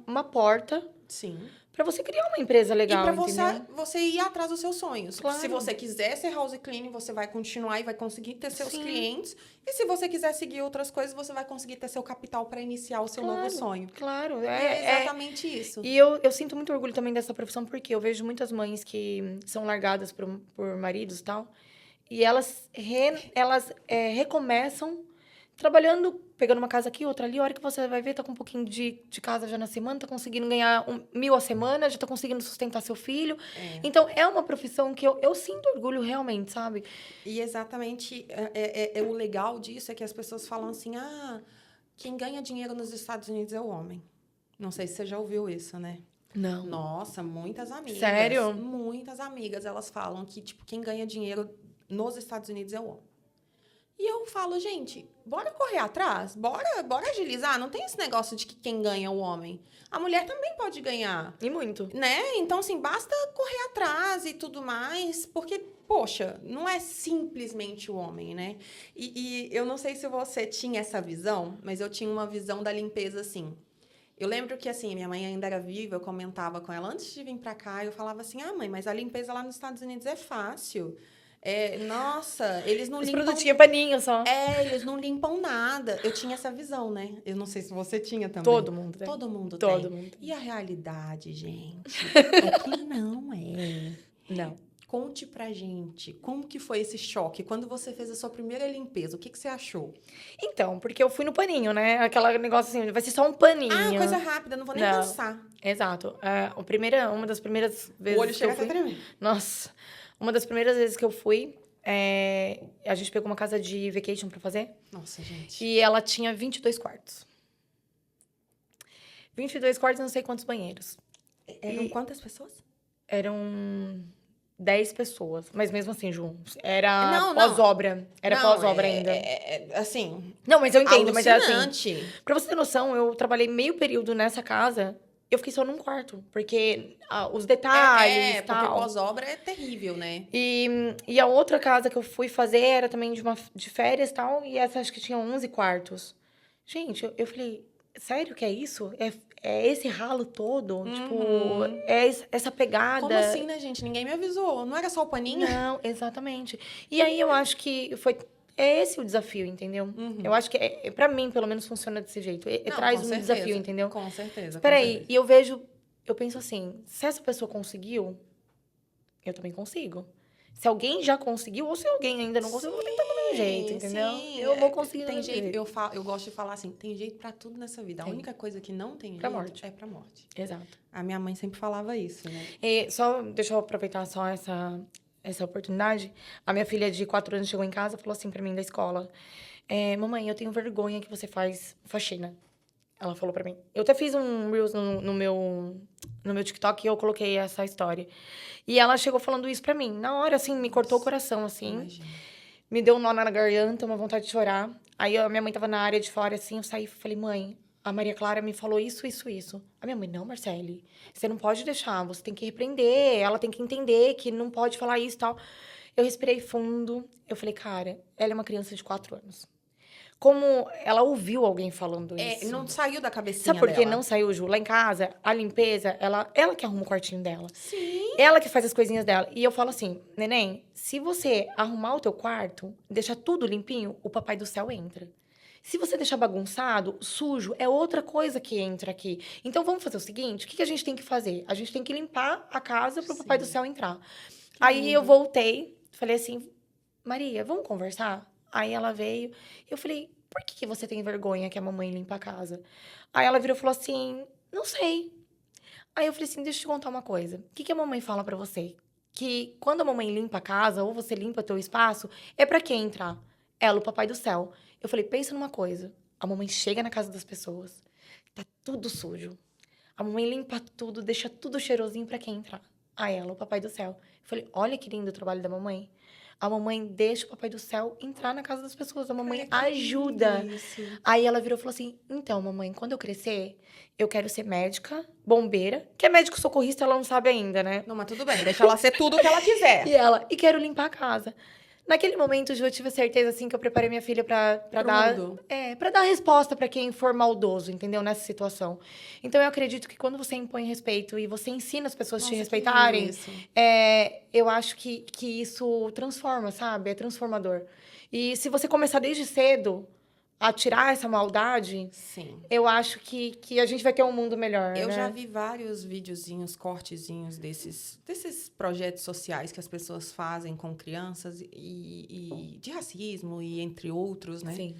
uma porta... Sim. Pra você criar uma empresa legal, e pra entendeu? você ir atrás dos seus sonhos. Claro. Se você quiser ser house cleaning, você vai continuar e vai conseguir ter seus Sim. clientes. E se você quiser seguir outras coisas, você vai conseguir ter seu capital para iniciar o seu novo sonho. Claro. É exatamente isso. E eu sinto muito orgulho também dessa profissão, porque eu vejo muitas mães que são largadas por maridos e tal. E elas recomeçam trabalhando, pegando uma casa aqui, outra ali. A hora que você vai ver, tá com um pouquinho de casa já na semana, tá conseguindo ganhar 1.000 a semana, já tá conseguindo sustentar seu filho. Então, é uma profissão que eu sinto orgulho realmente, sabe? E exatamente, o legal disso é que as pessoas falam assim, quem ganha dinheiro nos Estados Unidos é o homem. Não sei se você já ouviu isso, né? Não. Nossa, muitas amigas. Sério? Muitas amigas, elas falam que, tipo, quem ganha dinheiro nos Estados Unidos é o homem. E eu falo, gente, bora correr atrás? Bora agilizar? Não tem esse negócio de que quem ganha é o homem. A mulher também pode ganhar. E muito. Né? Então, assim, basta correr atrás e tudo mais, porque, poxa, não é simplesmente o homem, né? E eu não sei se você tinha essa visão, mas eu tinha uma visão da limpeza, assim. Eu lembro que, assim, minha mãe ainda era viva, eu comentava com ela, antes de vir pra cá, eu falava assim, mãe, mas a limpeza lá nos Estados Unidos é fácil. Nossa, eles não limpam... Os produtinhos paninho só. Eles não limpam nada. Eu tinha essa visão, né? Eu não sei se você tinha também. Todo mundo tem. Todo mundo Todo tem. mundo tem. E a realidade, gente? É que não é. Não. Conte pra gente, como que foi esse choque? Quando você fez a sua primeira limpeza, o que você achou? Então, porque eu fui no paninho, né? Aquela negócio assim, vai ser só um paninho. Coisa rápida, não vou nem Não. pensar. Exato. Uma das primeiras O vezes olho que chega eu até fui... tremer. Nossa. Uma das primeiras vezes que eu fui, a gente pegou uma casa de vacation pra fazer. Nossa, gente. E ela tinha 22 quartos. 22 quartos e não sei quantos banheiros. Eram quantas pessoas? Eram 10 pessoas. Mas mesmo assim, Ju, era Não, pós-obra. Era Não, pós-obra ainda. assim, Não, mas eu entendo, mas é assim. alucinante. Pra você ter noção, eu trabalhei meio período nessa casa, eu fiquei só num quarto. Porque os detalhes e Porque tal. pós-obra é terrível, né? E a outra casa que eu fui fazer era também de férias e tal, e essa acho que tinha 11 quartos. Gente, eu falei, sério que é isso? É esse ralo todo? Tipo, essa pegada. Como assim, né, gente? Ninguém me avisou. Não era só o paninho? Não, exatamente. E aí eu acho que é esse o desafio, entendeu? Eu acho que, pra mim, pelo menos, funciona desse jeito. Não, Traz com um certeza. desafio, entendeu? Com certeza. Peraí, e eu penso assim, se essa pessoa conseguiu, eu também consigo. Se alguém já conseguiu, ou se alguém ainda não conseguiu, eu vou tentar do meu jeito, entendeu? Sim. Eu vou conseguir do Tem meu jeito. jeito. Eu gosto de falar assim, tem jeito pra tudo nessa vida. A Tem. única coisa que não tem Pra jeito morte. é pra morte. Exato. A minha mãe sempre falava isso, né? E deixa eu aproveitar só essa oportunidade. A minha filha de 4 anos chegou em casa e falou assim pra mim da escola: mamãe, eu tenho vergonha que você faz faxina. Ela falou pra mim. Eu até fiz um Reels no meu TikTok e eu coloquei essa história. E ela chegou falando isso pra mim. Na hora, assim, me cortou o coração, assim. Imagina. Me deu um nó na garganta, uma vontade de chorar. Aí a minha mãe tava na área de fora, assim, eu saí e falei, mãe, a Maria Clara me falou isso, isso, isso. A minha mãe, não, Marcele, você não pode deixar, você tem que repreender, ela tem que entender que não pode falar isso e tal. Eu respirei fundo, eu falei, cara, ela é uma criança de 4 anos. Como ela ouviu alguém falando isso. Não saiu da cabecinha Sabe por que dela. não saiu, Ju? Lá em casa, a limpeza, ela que arruma o quartinho dela. Sim. Ela que faz as coisinhas dela. E eu falo assim, neném, se você arrumar o teu quarto, deixar tudo limpinho, o papai do céu entra. Se você deixar bagunçado, sujo, é outra coisa que entra aqui. Então, vamos fazer o seguinte, o que a gente tem que fazer? A gente tem que limpar a casa pro papai do céu entrar. Aí eu voltei, falei assim, Maria, vamos conversar? Aí ela veio, eu falei, por que você tem vergonha que a mamãe limpa a casa? Aí ela virou e falou assim, não sei. Aí eu falei assim, deixa eu te contar uma coisa. O que a mamãe fala pra você? Que quando a mamãe limpa a casa, ou você limpa teu espaço, é pra quem entrar? Ela, o papai do céu. Eu falei, pensa numa coisa. A mamãe chega na casa das pessoas, tá tudo sujo. A mamãe limpa tudo, deixa tudo cheirosinho pra quem entrar. Aí ela, o papai do céu. Eu falei, olha que lindo o trabalho da mamãe. A mamãe deixa o papai do céu entrar na casa das pessoas. A mamãe ajuda. Isso. Aí ela virou e falou assim, então, mamãe, quando eu crescer, eu quero ser médica, bombeira, que é médico socorrista, ela não sabe ainda, né? Não, mas tudo bem, deixa ela ser tudo o que ela quiser. E quero limpar a casa. Naquele momento, Ju, eu tive certeza, assim, que eu preparei minha filha pra dar... mundo. Pra dar resposta pra quem for maldoso, entendeu? Nessa situação. Então, eu acredito que quando você impõe respeito e você ensina as pessoas a te respeitarem, eu acho que isso transforma, sabe? É transformador. E se você começar desde cedo a tirar essa maldade, Sim. eu acho que a gente vai ter um mundo melhor, Eu né? já vi vários videozinhos, cortezinhos desses projetos sociais que as pessoas fazem com crianças e de racismo e entre outros, né? Sim.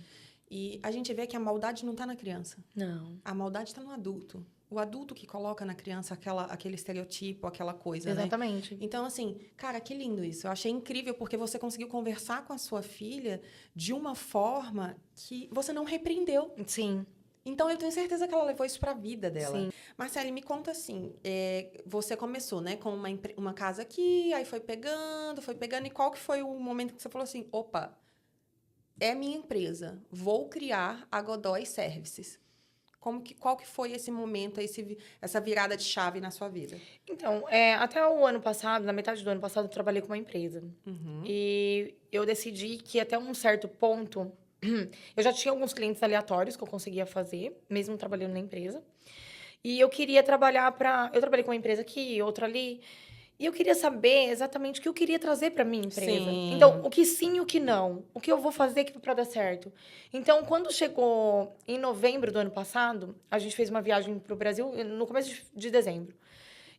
E a gente vê que a maldade não está na criança. Não. A maldade está no adulto. O adulto que coloca na criança aquele estereotipo, aquela coisa, Exatamente. né? Então, assim, cara, que lindo isso. Eu achei incrível porque você conseguiu conversar com a sua filha de uma forma que você não repreendeu. Sim. Então, eu tenho certeza que ela levou isso para a vida dela. Sim. Marcele, me conta assim, você começou, né, com uma casa aqui, aí foi pegando, e qual que foi o momento que você falou assim, opa, é minha empresa, vou criar a Godoy Services. Qual que foi esse momento, essa virada de chave na sua vida? Então, até o ano passado, na metade do ano passado, eu trabalhei com uma empresa. E eu decidi que até um certo ponto, eu já tinha alguns clientes aleatórios que eu conseguia fazer, mesmo trabalhando na empresa. E eu queria trabalhar eu trabalhei com uma empresa aqui, outra ali. E eu queria saber exatamente o que eu queria trazer para minha empresa. Sim. Então, o que sim e o que não. O que eu vou fazer para dar certo. Então, quando chegou em novembro do ano passado, a gente fez uma viagem para o Brasil no começo de dezembro.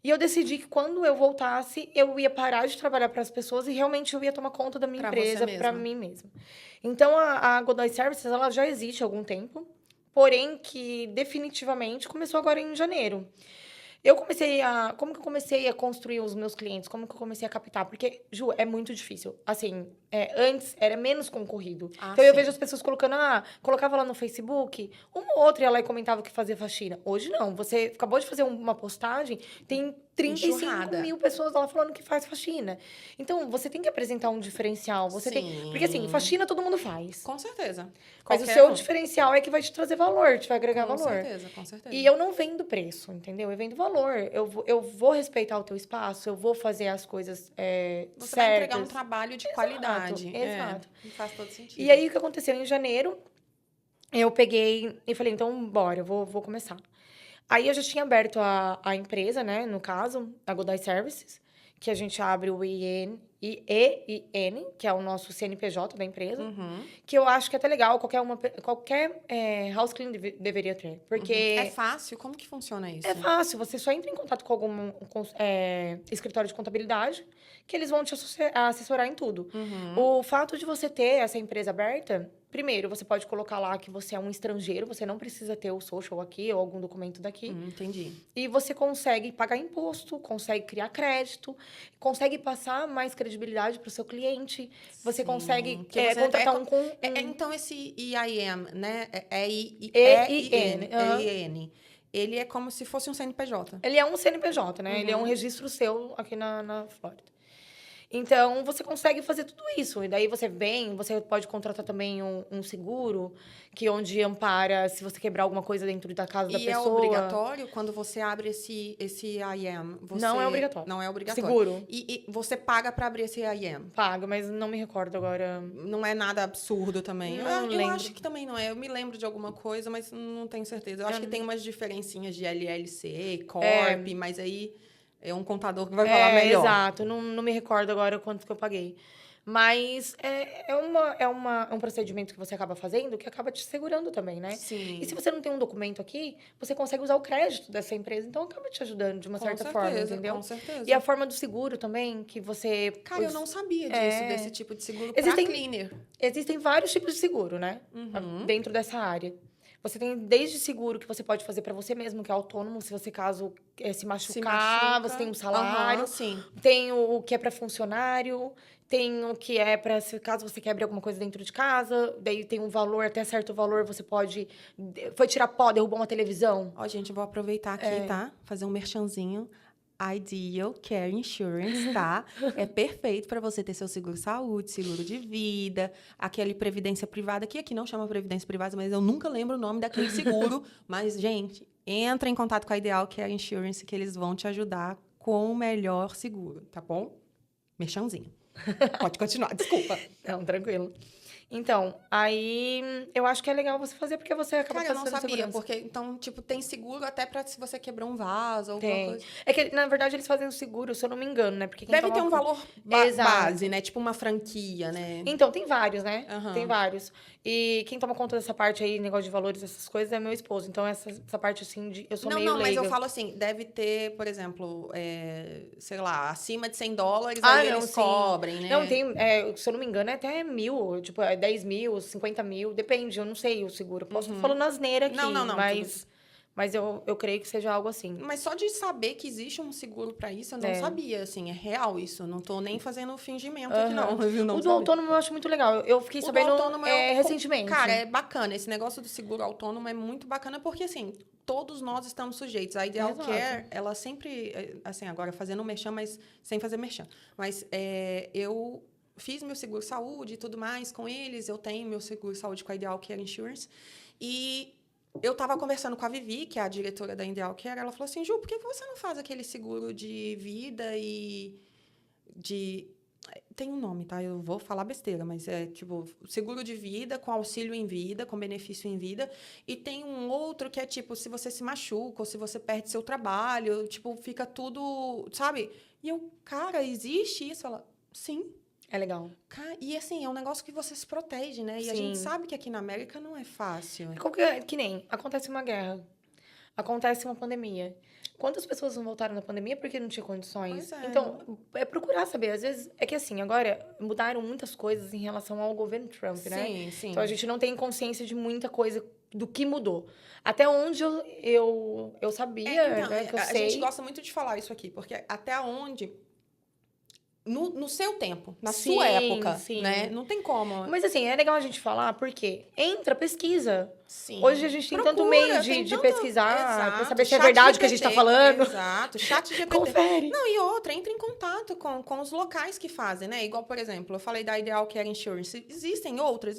E eu decidi que quando eu voltasse, eu ia parar de trabalhar para as pessoas e realmente eu ia tomar conta da minha Pra empresa você para mesma. mim mesma. Então, a Godoy Services, ela já existe há algum tempo, porém que definitivamente começou agora em janeiro. Como que eu comecei a construir os meus clientes? Como que eu comecei a captar? Porque, Ju, é muito difícil. Assim, antes era menos concorrido. Ah, Então, eu sim. vejo as pessoas colocando, colocava lá no Facebook, uma ou outra ia lá e comentava que fazia faxina. Hoje, não. Você acabou de fazer uma postagem, tem 35 Enxurrada. mil pessoas lá falando que faz faxina. Então, você tem que apresentar um diferencial. Porque, assim, Sim. faxina todo mundo faz. Com certeza. Mas o Qualquer seu um. diferencial é que vai te trazer valor, te vai agregar Com valor. certeza, com certeza. E eu não vendo preço, entendeu? Eu vendo valor. Eu vou respeitar o teu espaço, eu vou fazer as coisas Você certas. vai entregar um trabalho de qualidade. Exato. Faz todo sentido. E aí, o que aconteceu? Em janeiro, eu peguei e falei, então, bora, vou começar. Aí, eu já tinha aberto a empresa, né? No caso, a Godoy Services, que a gente abre o IEN, que é o nosso CNPJ da empresa. Que eu acho que é até legal, qualquer house clean deveria ter. Porque É fácil? Como que funciona isso? é fácil, você só entra em contato com algum escritório de contabilidade, que eles vão te assessorar em tudo. O fato de você ter essa empresa aberta, primeiro, você pode colocar lá que você é um estrangeiro, você não precisa ter o social aqui ou algum documento daqui. Entendi. E você consegue pagar imposto, consegue criar crédito, consegue passar mais credibilidade para o seu cliente, você consegue contratar Então, esse EIM, né? EIN. EIN. Ele é como se fosse um CNPJ. Ele é um CNPJ, né? Ele é um registro seu aqui na Flórida. Então, você consegue fazer tudo isso. E daí você pode contratar também um seguro, que onde ampara se você quebrar alguma coisa dentro da casa da E pessoa. é obrigatório quando você abre esse IAM? Não é obrigatório. Não é obrigatório. Seguro. E você paga para abrir esse IAM? Paga, mas não me recordo agora. Não é nada absurdo também. Não Eu lembro. acho que também não é. Eu me lembro de alguma coisa, mas não tenho certeza. Eu acho que tem umas diferencinhas de LLC, Corp, mas aí é um contador que vai falar melhor. Exato. Não me recordo agora quanto que eu paguei. Mas é um procedimento que você acaba fazendo que acaba te segurando também, né? Sim. E se você não tem um documento aqui, você consegue usar o crédito dessa empresa. Então, acaba te ajudando de uma certa forma, entendeu? Com certeza. E a forma do seguro também, que você... Cara, eu não sabia disso, desse tipo de seguro para cleaner. Existem vários tipos de seguro, né? Dentro dessa área. Você tem desde seguro que você pode fazer para você mesmo, que é autônomo, se você caso se machucar, você tem um salário. Sim. Tem o que é para funcionário, tem o que é para caso você quebre alguma coisa dentro de casa, daí tem um valor, até certo valor você pode... Foi tirar pó, derrubou uma televisão. Ó, gente, eu vou aproveitar aqui, tá? Fazer um merchanzinho. Ideal Care Insurance, tá? É perfeito para você ter seu seguro-saúde, seguro de vida, aquele previdência privada, que aqui não chama previdência privada, mas eu nunca lembro o nome daquele seguro. Mas, gente, entra em contato com a Ideal Care Insurance, que eles vão te ajudar com o melhor seguro, tá bom? Merchanzinho. Pode continuar, desculpa. Não, tranquilo. Então, aí eu acho que é legal você fazer, porque você acaba Cara, eu não passando sabia, segurança. porque, então, tipo, tem seguro até pra se você quebrar um vaso, alguma Tem. coisa. É que, na verdade, eles fazem o seguro, se eu não me engano, né? Porque quem Deve toma ter um valor Exato. base, né? Tipo uma franquia, né? Então, tem vários, né? Aham. Tem vários. E quem toma conta dessa parte aí, negócio de valores, essas coisas, é meu esposo. Então, essa parte, assim, eu sou meio Não, mas leiga. eu falo assim, deve ter, por exemplo, sei lá, acima de $100, Ah, aí não, eles sim. cobrem, né? Não, tem, se eu não me engano, é até 1.000, tipo, 10 mil, 50 mil, depende, eu não sei o seguro. Posso estar falando asneira aqui, Não, mas eu creio que seja algo assim. Mas só de saber que existe um seguro pra isso, eu não sabia, assim, é real isso. Eu não tô nem fazendo fingimento aqui, não. Eu não O do sabia. autônomo eu acho muito legal. Eu fiquei sabendo recentemente. Cara, é bacana. Esse negócio do seguro autônomo é muito bacana, porque, assim, todos nós estamos sujeitos. A Ideal Exato. Care, ela sempre, assim, agora fazendo merchan, mas sem fazer merchan. Mas eu fiz meu seguro-saúde e tudo mais com eles. Eu tenho meu seguro-saúde com a Ideal Care Insurance. E eu estava conversando com a Vivi, que é a diretora da Ideal Care. Ela falou assim, Ju, por que você não faz aquele seguro de vida e de... Tem um nome, tá? Eu vou falar besteira, mas é tipo seguro de vida com auxílio em vida, com benefício em vida. E tem um outro que é tipo, se você se machuca ou se você perde seu trabalho, tipo, fica tudo, sabe? E eu, cara, existe isso? Ela, sim. É legal. E assim, é um negócio que você se protege, né? E Sim. a gente sabe que aqui na América não é fácil. Que nem acontece uma guerra, acontece uma pandemia. Quantas pessoas não voltaram na pandemia porque não tinha condições? Pois é. Então, é procurar saber. Às vezes, é que assim, agora mudaram muitas coisas em relação ao governo Trump, né? Sim, sim. Então, a gente não tem consciência de muita coisa do que mudou. Até onde eu sabia, Então, né, que eu a sei. gente gosta muito de falar isso aqui, porque até onde... No seu tempo, na Sim, sua época, sim. né? Não tem como. Mas assim, é legal a gente falar, porque entra, pesquisa. Sim. Hoje a gente tem tanto meio de pesquisar, pra saber se é verdade o que a gente tá falando. Exato, chat GPT. Confere. Não, e outra, entra em contato com os locais que fazem, né? Igual, por exemplo, eu falei da Ideal Care Insurance. Existem outras.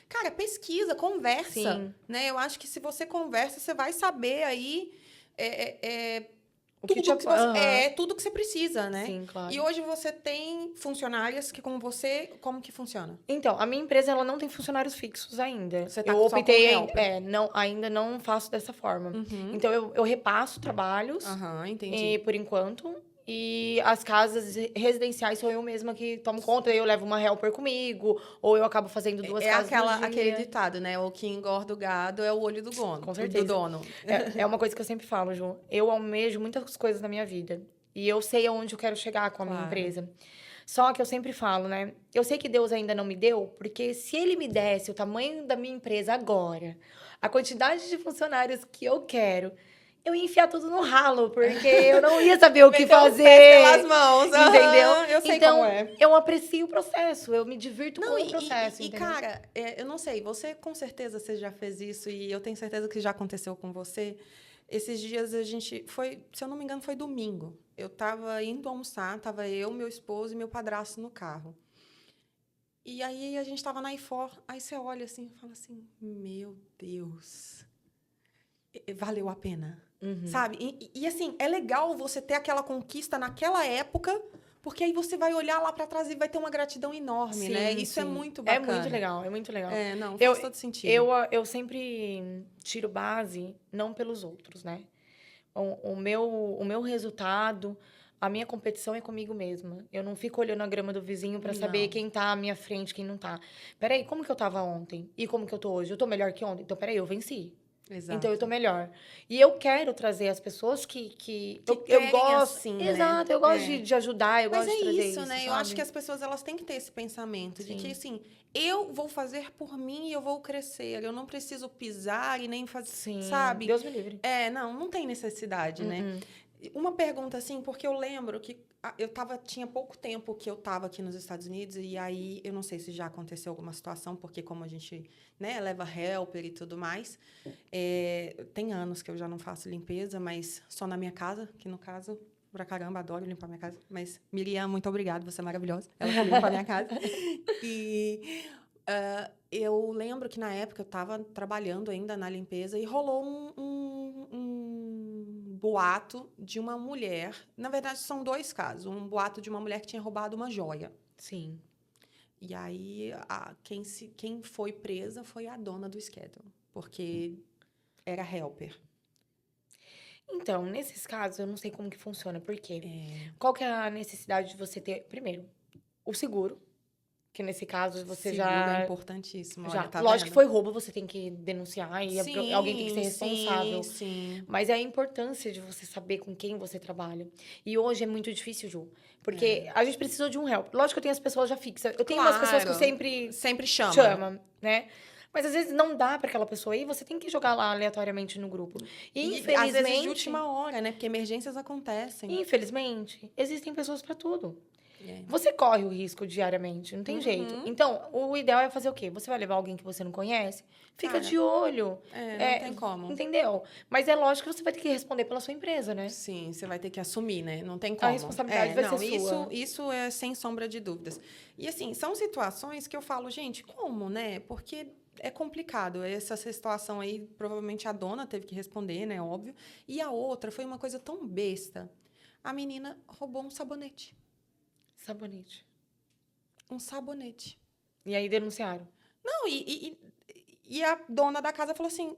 Cara, pesquisa, conversa, Sim. né? Eu acho que se você conversa, você vai saber aí... O que tudo te... que você, tudo que você precisa, né? Sim, claro. E hoje você tem funcionárias que, como você, como que funciona? Então, a minha empresa, ela não tem funcionários fixos ainda. Você tá eu só optei, com helper. ainda não faço dessa forma. Uhum. Então, eu repasso trabalhos, Entendi. por enquanto. E as casas residenciais sou eu mesma que tomo conta. Eu levo uma helper comigo, ou eu acabo fazendo duas casas no dia. Aquele ditado, né? O que engorda o gado é o olho do dono. Com certeza. Do dono. É uma coisa que eu sempre falo, Ju. Eu almejo muitas coisas na minha vida. E eu sei aonde eu quero chegar com a minha empresa. Só que eu sempre falo, né? Eu sei que Deus ainda não me deu, porque se Ele me desse o tamanho da minha empresa agora, a quantidade de funcionários que eu quero, eu ia enfiar tudo no ralo, porque eu não ia saber o que fazer. Pelas mãos. Entendeu? Eu sei então, como é. eu aprecio o processo, eu me divirto com o processo. E cara, eu não sei, você com certeza você já fez isso, e eu tenho certeza que já aconteceu com você. Esses dias a gente se eu não me engano, foi domingo. Eu tava indo almoçar, tava eu, meu esposo e meu padrasto no carro. E aí a gente tava na I4, aí você olha assim e fala assim, meu Deus, valeu a pena. Sabe? E assim, é legal você ter aquela conquista naquela época, porque aí você vai olhar lá para trás e vai ter uma gratidão enorme, né? Isso é muito bacana. É muito legal, é muito legal. Não, faz todo sentido. Eu sempre tiro base, não pelos outros, né? O meu resultado, a minha competição é comigo mesma. Eu não fico olhando a grama do vizinho para saber quem tá à minha frente, quem não tá. Peraí, como que eu tava ontem? E como que eu tô hoje? Eu tô melhor que ontem? Então, peraí, eu venci. Exato. Então, eu tô melhor. E eu quero trazer as pessoas que eu gosto. Assim, exato, né? eu gosto de ajudar, eu gosto de trazer isso. Mas é isso, né? Sabe? Eu acho que as pessoas elas têm que ter esse pensamento de que, assim, eu vou fazer por mim e eu vou crescer. Eu não preciso pisar e nem fazer, sabe? Deus me livre. Não tem necessidade, né? Uma pergunta, assim, porque eu lembro que tinha pouco tempo que eu estava aqui nos Estados Unidos, e aí eu não sei se já aconteceu alguma situação, porque como a gente, né, leva helper e tudo mais, tem anos que eu já não faço limpeza, mas só na minha casa, que no caso, pra caramba, adoro limpar minha casa, mas Miriam, muito obrigada, você é maravilhosa, ela que limpa a minha casa. E eu lembro que na época eu estava trabalhando ainda na limpeza e rolou um boato de uma mulher. Na verdade, são dois casos. Um boato de uma mulher que tinha roubado uma joia. Sim. E aí, quem foi presa foi a dona do schedule, porque era helper. Então, nesses casos, eu não sei como que funciona. Por quê? Qual que é a necessidade de você ter, primeiro, o seguro, que nesse caso você seguro já... é importantíssimo. Já. Olha, tá Lógico vendo? que foi roubo, você tem que denunciar e alguém tem que ser responsável. Sim. Mas é a importância de você saber com quem você trabalha. E hoje é muito difícil, Ju. Porque a gente precisou de um help. Lógico que eu tenho as pessoas já fixas. Eu tenho umas pessoas que eu sempre chama, né? Mas às vezes não dá para aquela pessoa aí, você tem que jogar lá aleatoriamente no grupo. E infelizmente, às vezes de última hora, né? Porque emergências acontecem. Infelizmente, existem pessoas para tudo. Você corre o risco diariamente, não tem jeito. Então, o ideal é fazer o quê? Você vai levar alguém que você não conhece? Fica de olho. Não tem como. Entendeu? Mas é lógico que você vai ter que responder pela sua empresa, né? Sim, você vai ter que assumir, né? Não tem como. A responsabilidade vai ser sua. Isso é sem sombra de dúvidas. E, assim, são situações que eu falo, gente, como, né? Porque é complicado. Essa situação aí, provavelmente a dona teve que responder, né? Óbvio. E a outra foi uma coisa tão besta. A menina roubou um sabonete. Sabonete. Um sabonete. E aí denunciaram? Não, e a dona da casa falou assim,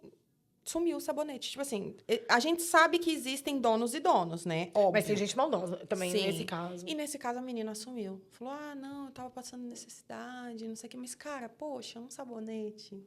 sumiu o sabonete. Tipo assim, a gente sabe que existem donos e donos, né? Óbvio. Mas tem gente maldosa também nesse caso. E nesse caso a menina assumiu. Falou, não, eu tava passando necessidade, não sei o que. Mas, cara, poxa, um sabonete.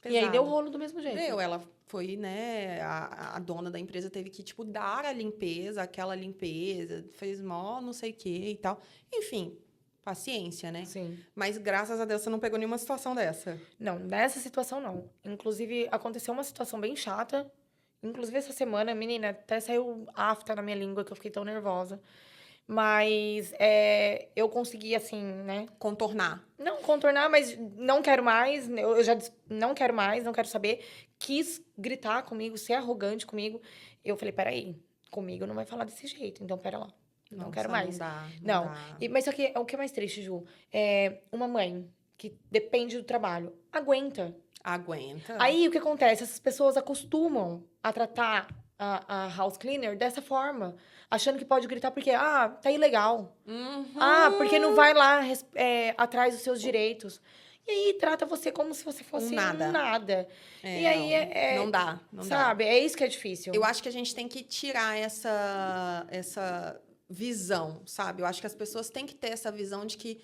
E aí deu rolo do mesmo jeito. Ela foi, né, a dona da empresa teve que, tipo, dar a limpeza, aquela limpeza, fez mó não sei o que e tal. Enfim, paciência, né? Sim. Mas graças a Deus você não pegou nenhuma situação dessa. Não, nessa situação não. Inclusive, aconteceu uma situação bem chata. Inclusive, essa semana, menina, até saiu afta na minha língua que eu fiquei tão nervosa. Mas eu consegui, assim, né? Contornar. Não contornar, mas não quero mais. Eu já disse, não quero mais, não quero saber. Quis gritar comigo, ser arrogante comigo. Eu falei, peraí, comigo não vai falar desse jeito. Então, pera lá. Não Nossa, quero mais. Não dá. Mas só que o que é mais triste, Ju, é uma mãe que depende do trabalho. Aguenta. Aí, o que acontece? Essas pessoas acostumam a tratar a house cleaner dessa forma. Achando que pode gritar porque, tá ilegal. Porque não vai lá atrás dos seus direitos. E aí, trata você como se você fosse nada. E aí, não dá. Sabe? É isso que é difícil. Eu acho que a gente tem que tirar essa visão, sabe? Eu acho que as pessoas têm que ter essa visão de que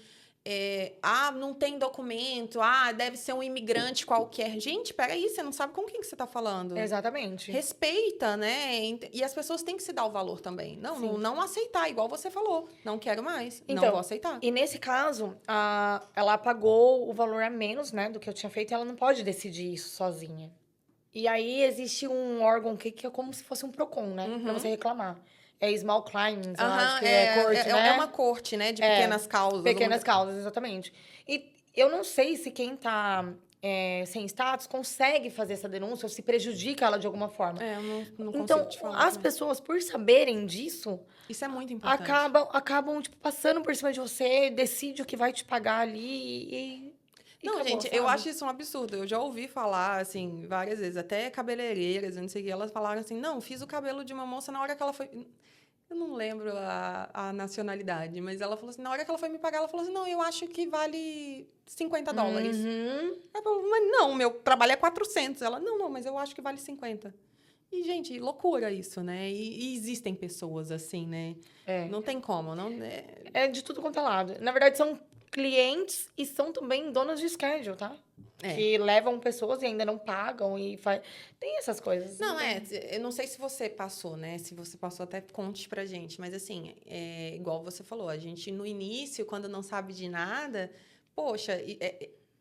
não tem documento, deve ser um imigrante qualquer. Gente, peraí, você não sabe com quem que você tá falando. Exatamente. Respeita, né? E as pessoas têm que se dar o valor também. Não aceitar, igual você falou. Não quero mais, então, não vou aceitar. E nesse caso, ela pagou o valor a menos, né, do que eu tinha feito, e ela não pode decidir isso sozinha. E aí, existe um órgão que é como se fosse um PROCON, né? Pra você reclamar. É Small Claims, eu acho que é corte, né? É uma corte, né? De pequenas causas. Pequenas causas, exatamente. E eu não sei se quem tá sem status consegue fazer essa denúncia ou se prejudica ela de alguma forma. Eu não consigo então, te falar. As pessoas, por saberem disso... Isso é muito importante. Acabam tipo, passando por cima de você, decide o que vai te pagar ali e não, acabou, gente, sabe? Eu acho isso um absurdo. Eu já ouvi falar, assim, várias vezes, até cabeleireiras, não sei o que, elas falaram assim, não, fiz o cabelo de uma moça na hora que ela foi... Eu não lembro a nacionalidade, mas ela falou assim, na hora que ela foi me pagar, ela falou assim, não, eu acho que vale $50. Ela falou, mas não, meu trabalho é 400. Ela, não, mas eu acho que vale 50. E, gente, loucura isso, né? E existem pessoas assim, né? Não tem como. Não, É de tudo quanto é lado. Na verdade, são clientes e são também donas de schedule, tá? Que levam pessoas e ainda não pagam e faz... Tem essas coisas. Não, eu não sei se você passou, né? Se você passou, até conte pra gente. Mas, assim, igual você falou, a gente, no início, quando não sabe de nada, poxa...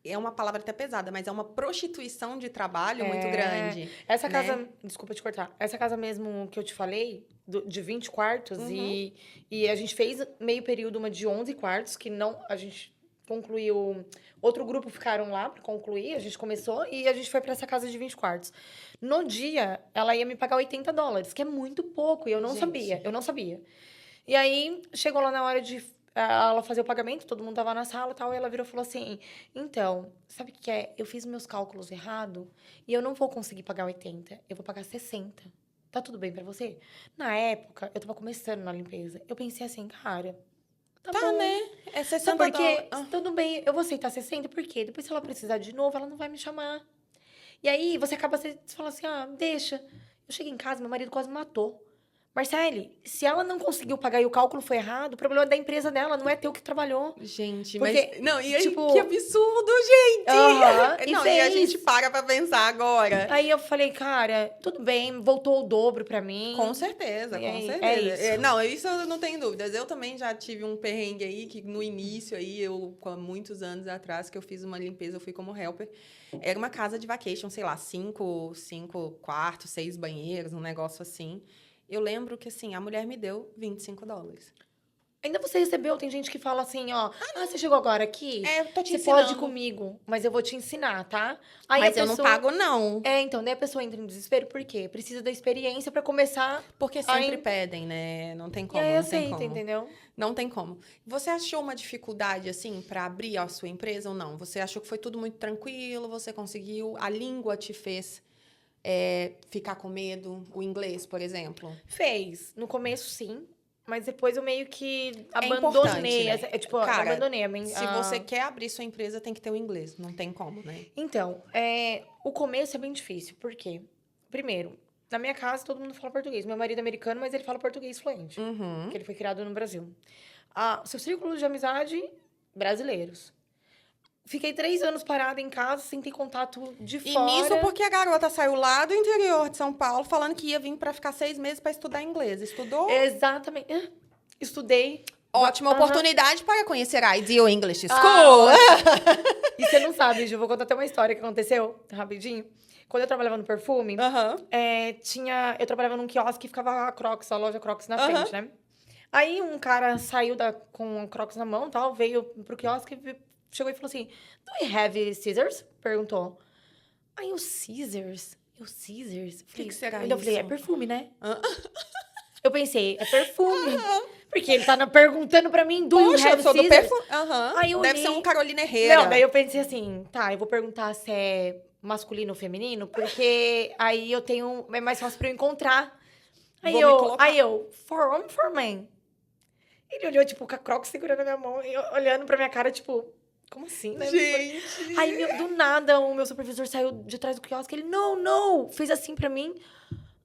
É uma palavra até pesada, mas é uma prostituição de trabalho muito grande. Essa casa... Né? Desculpa te cortar. Essa casa mesmo que eu te falei, de 20 quartos, e a gente fez meio período uma de 11 quartos, que não... A gente concluiu... Outro grupo ficaram lá para concluir, a gente começou, e a gente foi para essa casa de 20 quartos. No dia, ela ia me pagar $80, que é muito pouco, e eu não sabia. E aí, chegou lá na hora de... ela fazer o pagamento, todo mundo tava na sala e tal, e ela virou e falou assim, então, sabe o que é? Eu fiz meus cálculos errado e eu não vou conseguir pagar 80, eu vou pagar 60. Tá tudo bem pra você? Na época, eu tava começando na limpeza. Eu pensei assim, cara, tá bom. Né? É 60 Sabe por quê? Tudo bem, eu vou aceitar 60, por quê? Depois, se ela precisar de novo, ela não vai me chamar. E aí, você acaba, você fala assim, deixa. Eu cheguei em casa, meu marido quase me matou. Marcele, se ela não conseguiu pagar e o cálculo foi errado, o problema é da empresa dela, não é teu que trabalhou. Gente, porque, mas... Não, e aí, tipo... que absurdo, gente! E a gente para pra pensar agora. Aí eu falei, cara, tudo bem, voltou o dobro pra mim. Com certeza, com certeza. É isso. Não, isso eu não tenho dúvidas. Eu também já tive um perrengue aí, que no início aí, há muitos anos atrás, que eu fiz uma limpeza, eu fui como helper. Era uma casa de vacation, sei lá, 5 quartos, 6 banheiros, um negócio assim. Eu lembro que, assim, a mulher me deu $25. Ainda você recebeu, tem gente que fala assim, você chegou agora aqui? Tô te você ensinando. pode ir comigo, mas eu vou te ensinar, tá? Aí mas eu não pago, não. Então, daí a pessoa entra em desespero, por quê? Precisa da experiência pra começar... Porque sempre pedem, né? Não tem como, e aí não aceita, tem como. Entendeu? Não tem como. Você achou uma dificuldade, assim, pra abrir a sua empresa ou não? Você achou que foi tudo muito tranquilo, você conseguiu, a língua te fez... ficar com medo, o inglês, por exemplo? Fez. No começo, sim. Mas depois eu meio que abandonei. Né? Cara, abandonei. Se você quer abrir sua empresa, tem que ter o inglês. Não tem como, né? Então, o começo é bem difícil. Por quê? Primeiro, na minha casa, todo mundo fala português. Meu marido é americano, mas ele fala português fluente. Porque ele foi criado no Brasil. Seu círculo de amizade, brasileiros. Fiquei 3 anos parada em casa, sem ter contato de E fora. nisso porque a garota saiu lá do interior de São Paulo falando que ia vir pra ficar 6 meses pra estudar inglês. Estudou? Exatamente. Estudei. Ótima oportunidade para conhecer a Ideal English School. E você não sabe, Ju, vou contar até uma história que aconteceu, rapidinho. Quando eu trabalhava no perfume, eu trabalhava num quiosque que ficava a Crocs, a loja Crocs na frente, né? Aí um cara saiu com a Crocs na mão, tal, veio pro quiosque, chegou e falou assim, do we have scissors? Perguntou. Aí o scissors? O que será então, isso? Eu falei, é perfume, né? Eu pensei, é perfume. Porque ele tá perguntando pra mim, do you have sou do scissors? perfume. Aí eu Deve olhei... ser um Carolina Herrera. Não, daí eu pensei assim, tá, eu vou perguntar se é masculino ou feminino, porque aí eu tenho... É mais fácil pra eu encontrar. Aí eu, for homem, for man. Ele olhou, tipo, com a Crocs segurando a minha mão, e eu, olhando pra minha cara, tipo... Como assim, né? Gente! Aí, do nada, o meu supervisor saiu de trás do quiosque, ele, não, fez assim pra mim.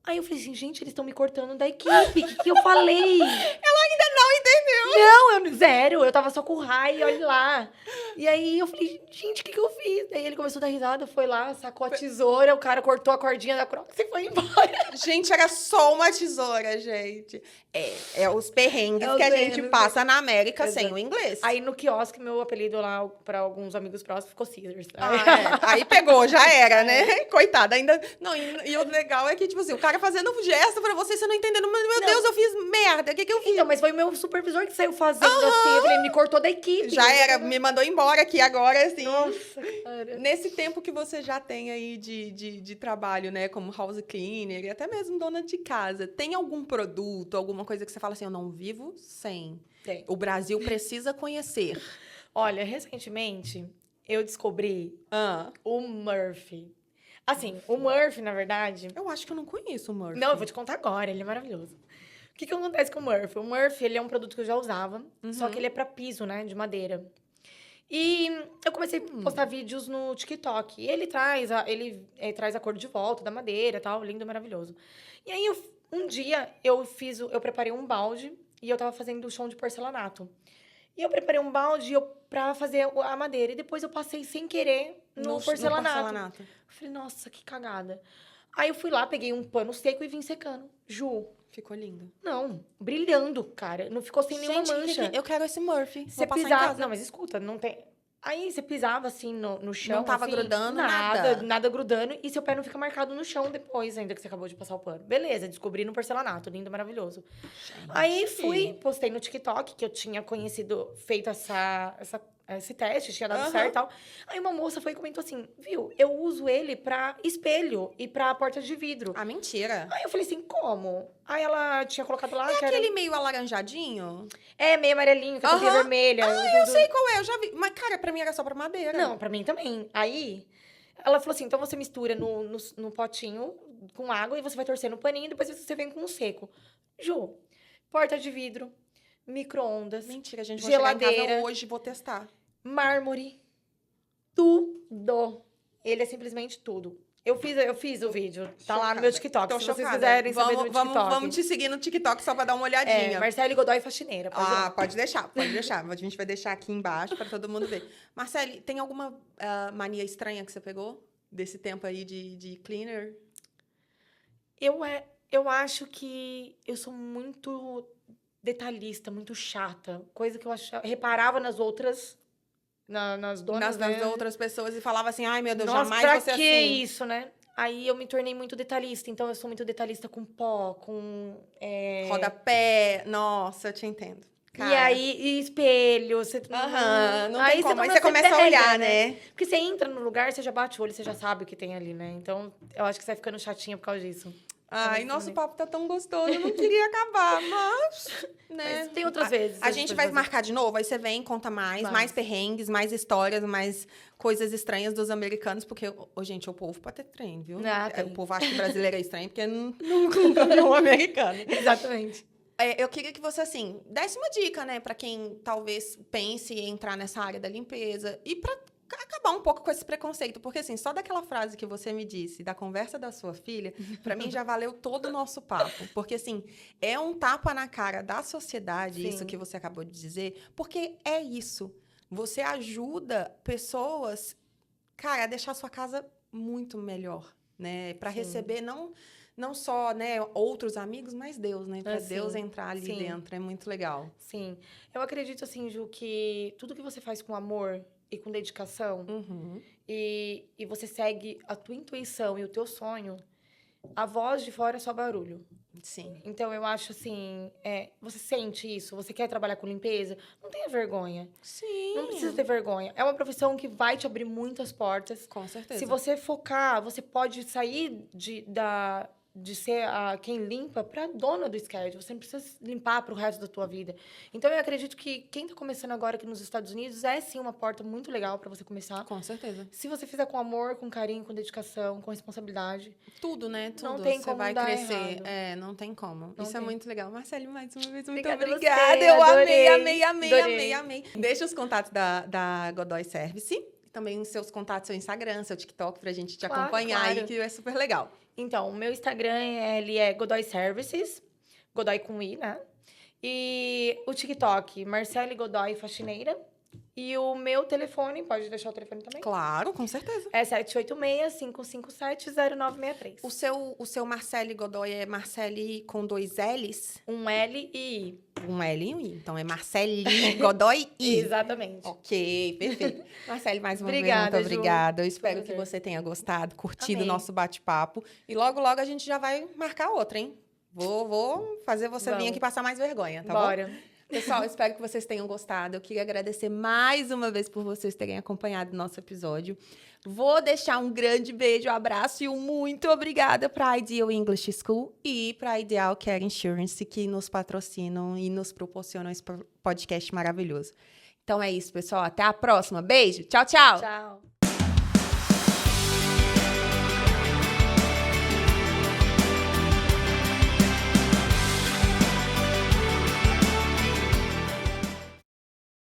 Aí eu falei assim, gente, eles estão me cortando da equipe, o que eu falei? Ela ainda não entendeu. Não, zero, eu tava só com raio, olha lá. E aí eu falei, gente, o que eu fiz? Aí ele começou a dar risada, foi lá, sacou a tesoura, o cara cortou a cordinha da Crocs e foi embora. Gente, era só uma tesoura, gente. É os perrengues que a gente passa na América sem o inglês. Aí no quiosque, meu apelido lá, pra alguns amigos próximos, ficou Scissors. Aí pegou, já era, né? Coitada, ainda... Não, e o legal é que, tipo assim, o cara fazendo um gesto pra você não entendendo. Mas, meu Deus, eu fiz merda, o que eu fiz? Então, mas foi o meu supervisor que saiu fazendo assim, eu falei, me cortou da equipe. Já era, me mandou embora aqui agora, assim. Nossa, cara. Nesse tempo que você já tem aí de trabalho, né, como house cleaner e até mesmo dona de casa, tem algum produto, alguma coisa que você fala assim, eu não vivo sem? Tem. O Brasil precisa conhecer. Olha, recentemente, eu descobri o Murphy. Assim, o Murphy, na verdade... Eu acho que eu não conheço o Murphy. Não, eu vou te contar agora, ele é maravilhoso. O que acontece com o Murphy? O Murphy, ele é um produto que eu já usava, só que ele é pra piso, né, de madeira. E eu comecei a postar vídeos no TikTok. E ele traz a cor de volta da madeira e tal, lindo, maravilhoso. E aí, um dia, eu preparei um balde e eu tava fazendo chão de porcelanato. E eu preparei um balde pra fazer a madeira. E depois eu passei sem querer no porcelanato. Eu falei, nossa, que cagada. Aí eu fui lá, peguei um pano seco e vim secando. Ju. Ficou lindo. Não, brilhando, cara. Não ficou sem nenhuma mancha. Eu quero esse Murphy. Você pisava... Não, mas escuta, não tem... Aí você pisava, assim, no chão. Não tava assim, grudando nada grudando. E seu pé não fica marcado no chão depois, ainda que você acabou de passar o pano. Beleza, descobri no porcelanato. Lindo, maravilhoso. Gente. Aí postei no TikTok, que eu tinha feito esse teste, tinha dado certo e tal. Aí uma moça foi e comentou assim, viu, eu uso ele pra espelho e pra porta de vidro. Ah, mentira. Aí eu falei assim, como? Aí ela tinha colocado lá... É aquele meio alaranjadinho? É, meio amarelinho, com a tampinha vermelha. Eu sei qual é, eu já vi. Mas, cara, pra mim era só pra madeira. Não, pra mim também. Aí, ela falou assim, então você mistura no potinho com água e você vai torcer no paninho e depois você vem com o seco. Ju, porta de vidro, micro-ondas, mentira, gente, geladeira, vou chegar em casa hoje e vou testar. Mármore, tudo. Ele é simplesmente tudo. Eu fiz o vídeo, tá chocada. lá no meu TikTok, Tô se chocada. vocês quiserem saber do TikTok. Vamos te seguir no TikTok só pra dar uma olhadinha. Marcele Godoy Faxineira. Pode deixar. A gente vai deixar aqui embaixo pra todo mundo ver. Marcele, tem alguma mania estranha que você pegou desse tempo aí de cleaner? Eu acho que eu sou muito detalhista, muito chata. Coisa que eu reparava nas outras... Nas donas, das outras pessoas e falava assim, ai meu Deus, nossa, jamais pra você que assim. isso, né? Aí eu me tornei muito detalhista, então eu sou muito detalhista com pó, com... rodapé, nossa, eu te entendo. Cara. E aí, espelho, você... não aí tem como, aí você começa a olhar, né? Porque você entra no lugar, você já bate o olho, você já sabe o que tem ali, né? Então, eu acho que você vai ficando chatinha por causa disso. Ai, nosso papo tá tão gostoso, eu não queria acabar, mas... Né? Mas tem outras vezes. A gente vai marcar de novo, aí você vem, conta mais perrengues, mais histórias, mais coisas estranhas dos americanos, porque, gente, o povo pode ter trem, viu? O povo acha que o brasileiro é estranho, porque nunca viu um americano. Exatamente. Eu queria que você, assim, desse uma dica, né, pra quem talvez pense em entrar nessa área da limpeza e pra acabar um pouco com esse preconceito, porque assim, só daquela frase que você me disse, da conversa da sua filha, pra mim já valeu todo o nosso papo, porque assim, é um tapa na cara da sociedade, isso que você acabou de dizer, porque é isso. você ajuda pessoas, cara, a deixar a sua casa muito melhor, né? Para receber não só, né, outros amigos, mas Deus, né? Para Deus entrar ali dentro. É muito legal. Sim. Eu acredito, assim, Ju, que tudo que você faz com amor e com dedicação, e você segue a tua intuição e o teu sonho, a voz de fora é só barulho. Sim. Então, eu acho assim, você sente isso? Você quer trabalhar com limpeza? Não tenha vergonha. Sim. Não precisa ter vergonha. É uma profissão que vai te abrir muitas portas. Com certeza. Se você focar, você pode sair de ser quem limpa para dona do schedule. Você não precisa limpar para o resto da tua vida. Então, eu acredito que quem está começando agora aqui nos Estados Unidos é, sim, uma porta muito legal para você começar. Com certeza. Se você fizer com amor, com carinho, com dedicação, com responsabilidade. Tudo, né? Tudo. Não tem você como vai dar crescer. errado. Não tem como. Não Isso tem. é muito legal. Marcele, mais uma vez, muito Obrigada a obrigada. você, Eu adorei. amei. Deixa os contatos da Godoy Service. Também seus contatos, seu Instagram, seu TikTok, pra gente te acompanhar aí, que é super legal. Então, o meu Instagram, ele é Godoy Services, Godoy com I, né? E o TikTok, Marcele Godoy Faxineira. E o meu telefone, pode deixar o telefone também? Claro, com certeza. É 786-557-0963. O seu Marcele Godoy é Marcele com 2 L's? Um L e I. Um L e um I. Então, é Marcele Godoy I. Exatamente. Ok, perfeito. Marcele, mais uma Obrigada, vez, muito obrigada. Eu espero Prazer. que você tenha gostado, curtido o Amei. nosso bate-papo. E logo, logo, a gente já vai marcar outra, hein? Vou fazer você vir aqui passar mais vergonha, tá bom? Bora. Pessoal, espero que vocês tenham gostado. Eu queria agradecer mais uma vez por vocês terem acompanhado o nosso episódio. Vou deixar um grande beijo, abraço e um muito obrigada para a Ideal English School e para a Ideal Care Insurance, que nos patrocinam e nos proporcionam esse podcast maravilhoso. Então é isso, pessoal. Até a próxima. Beijo. Tchau, tchau. Tchau.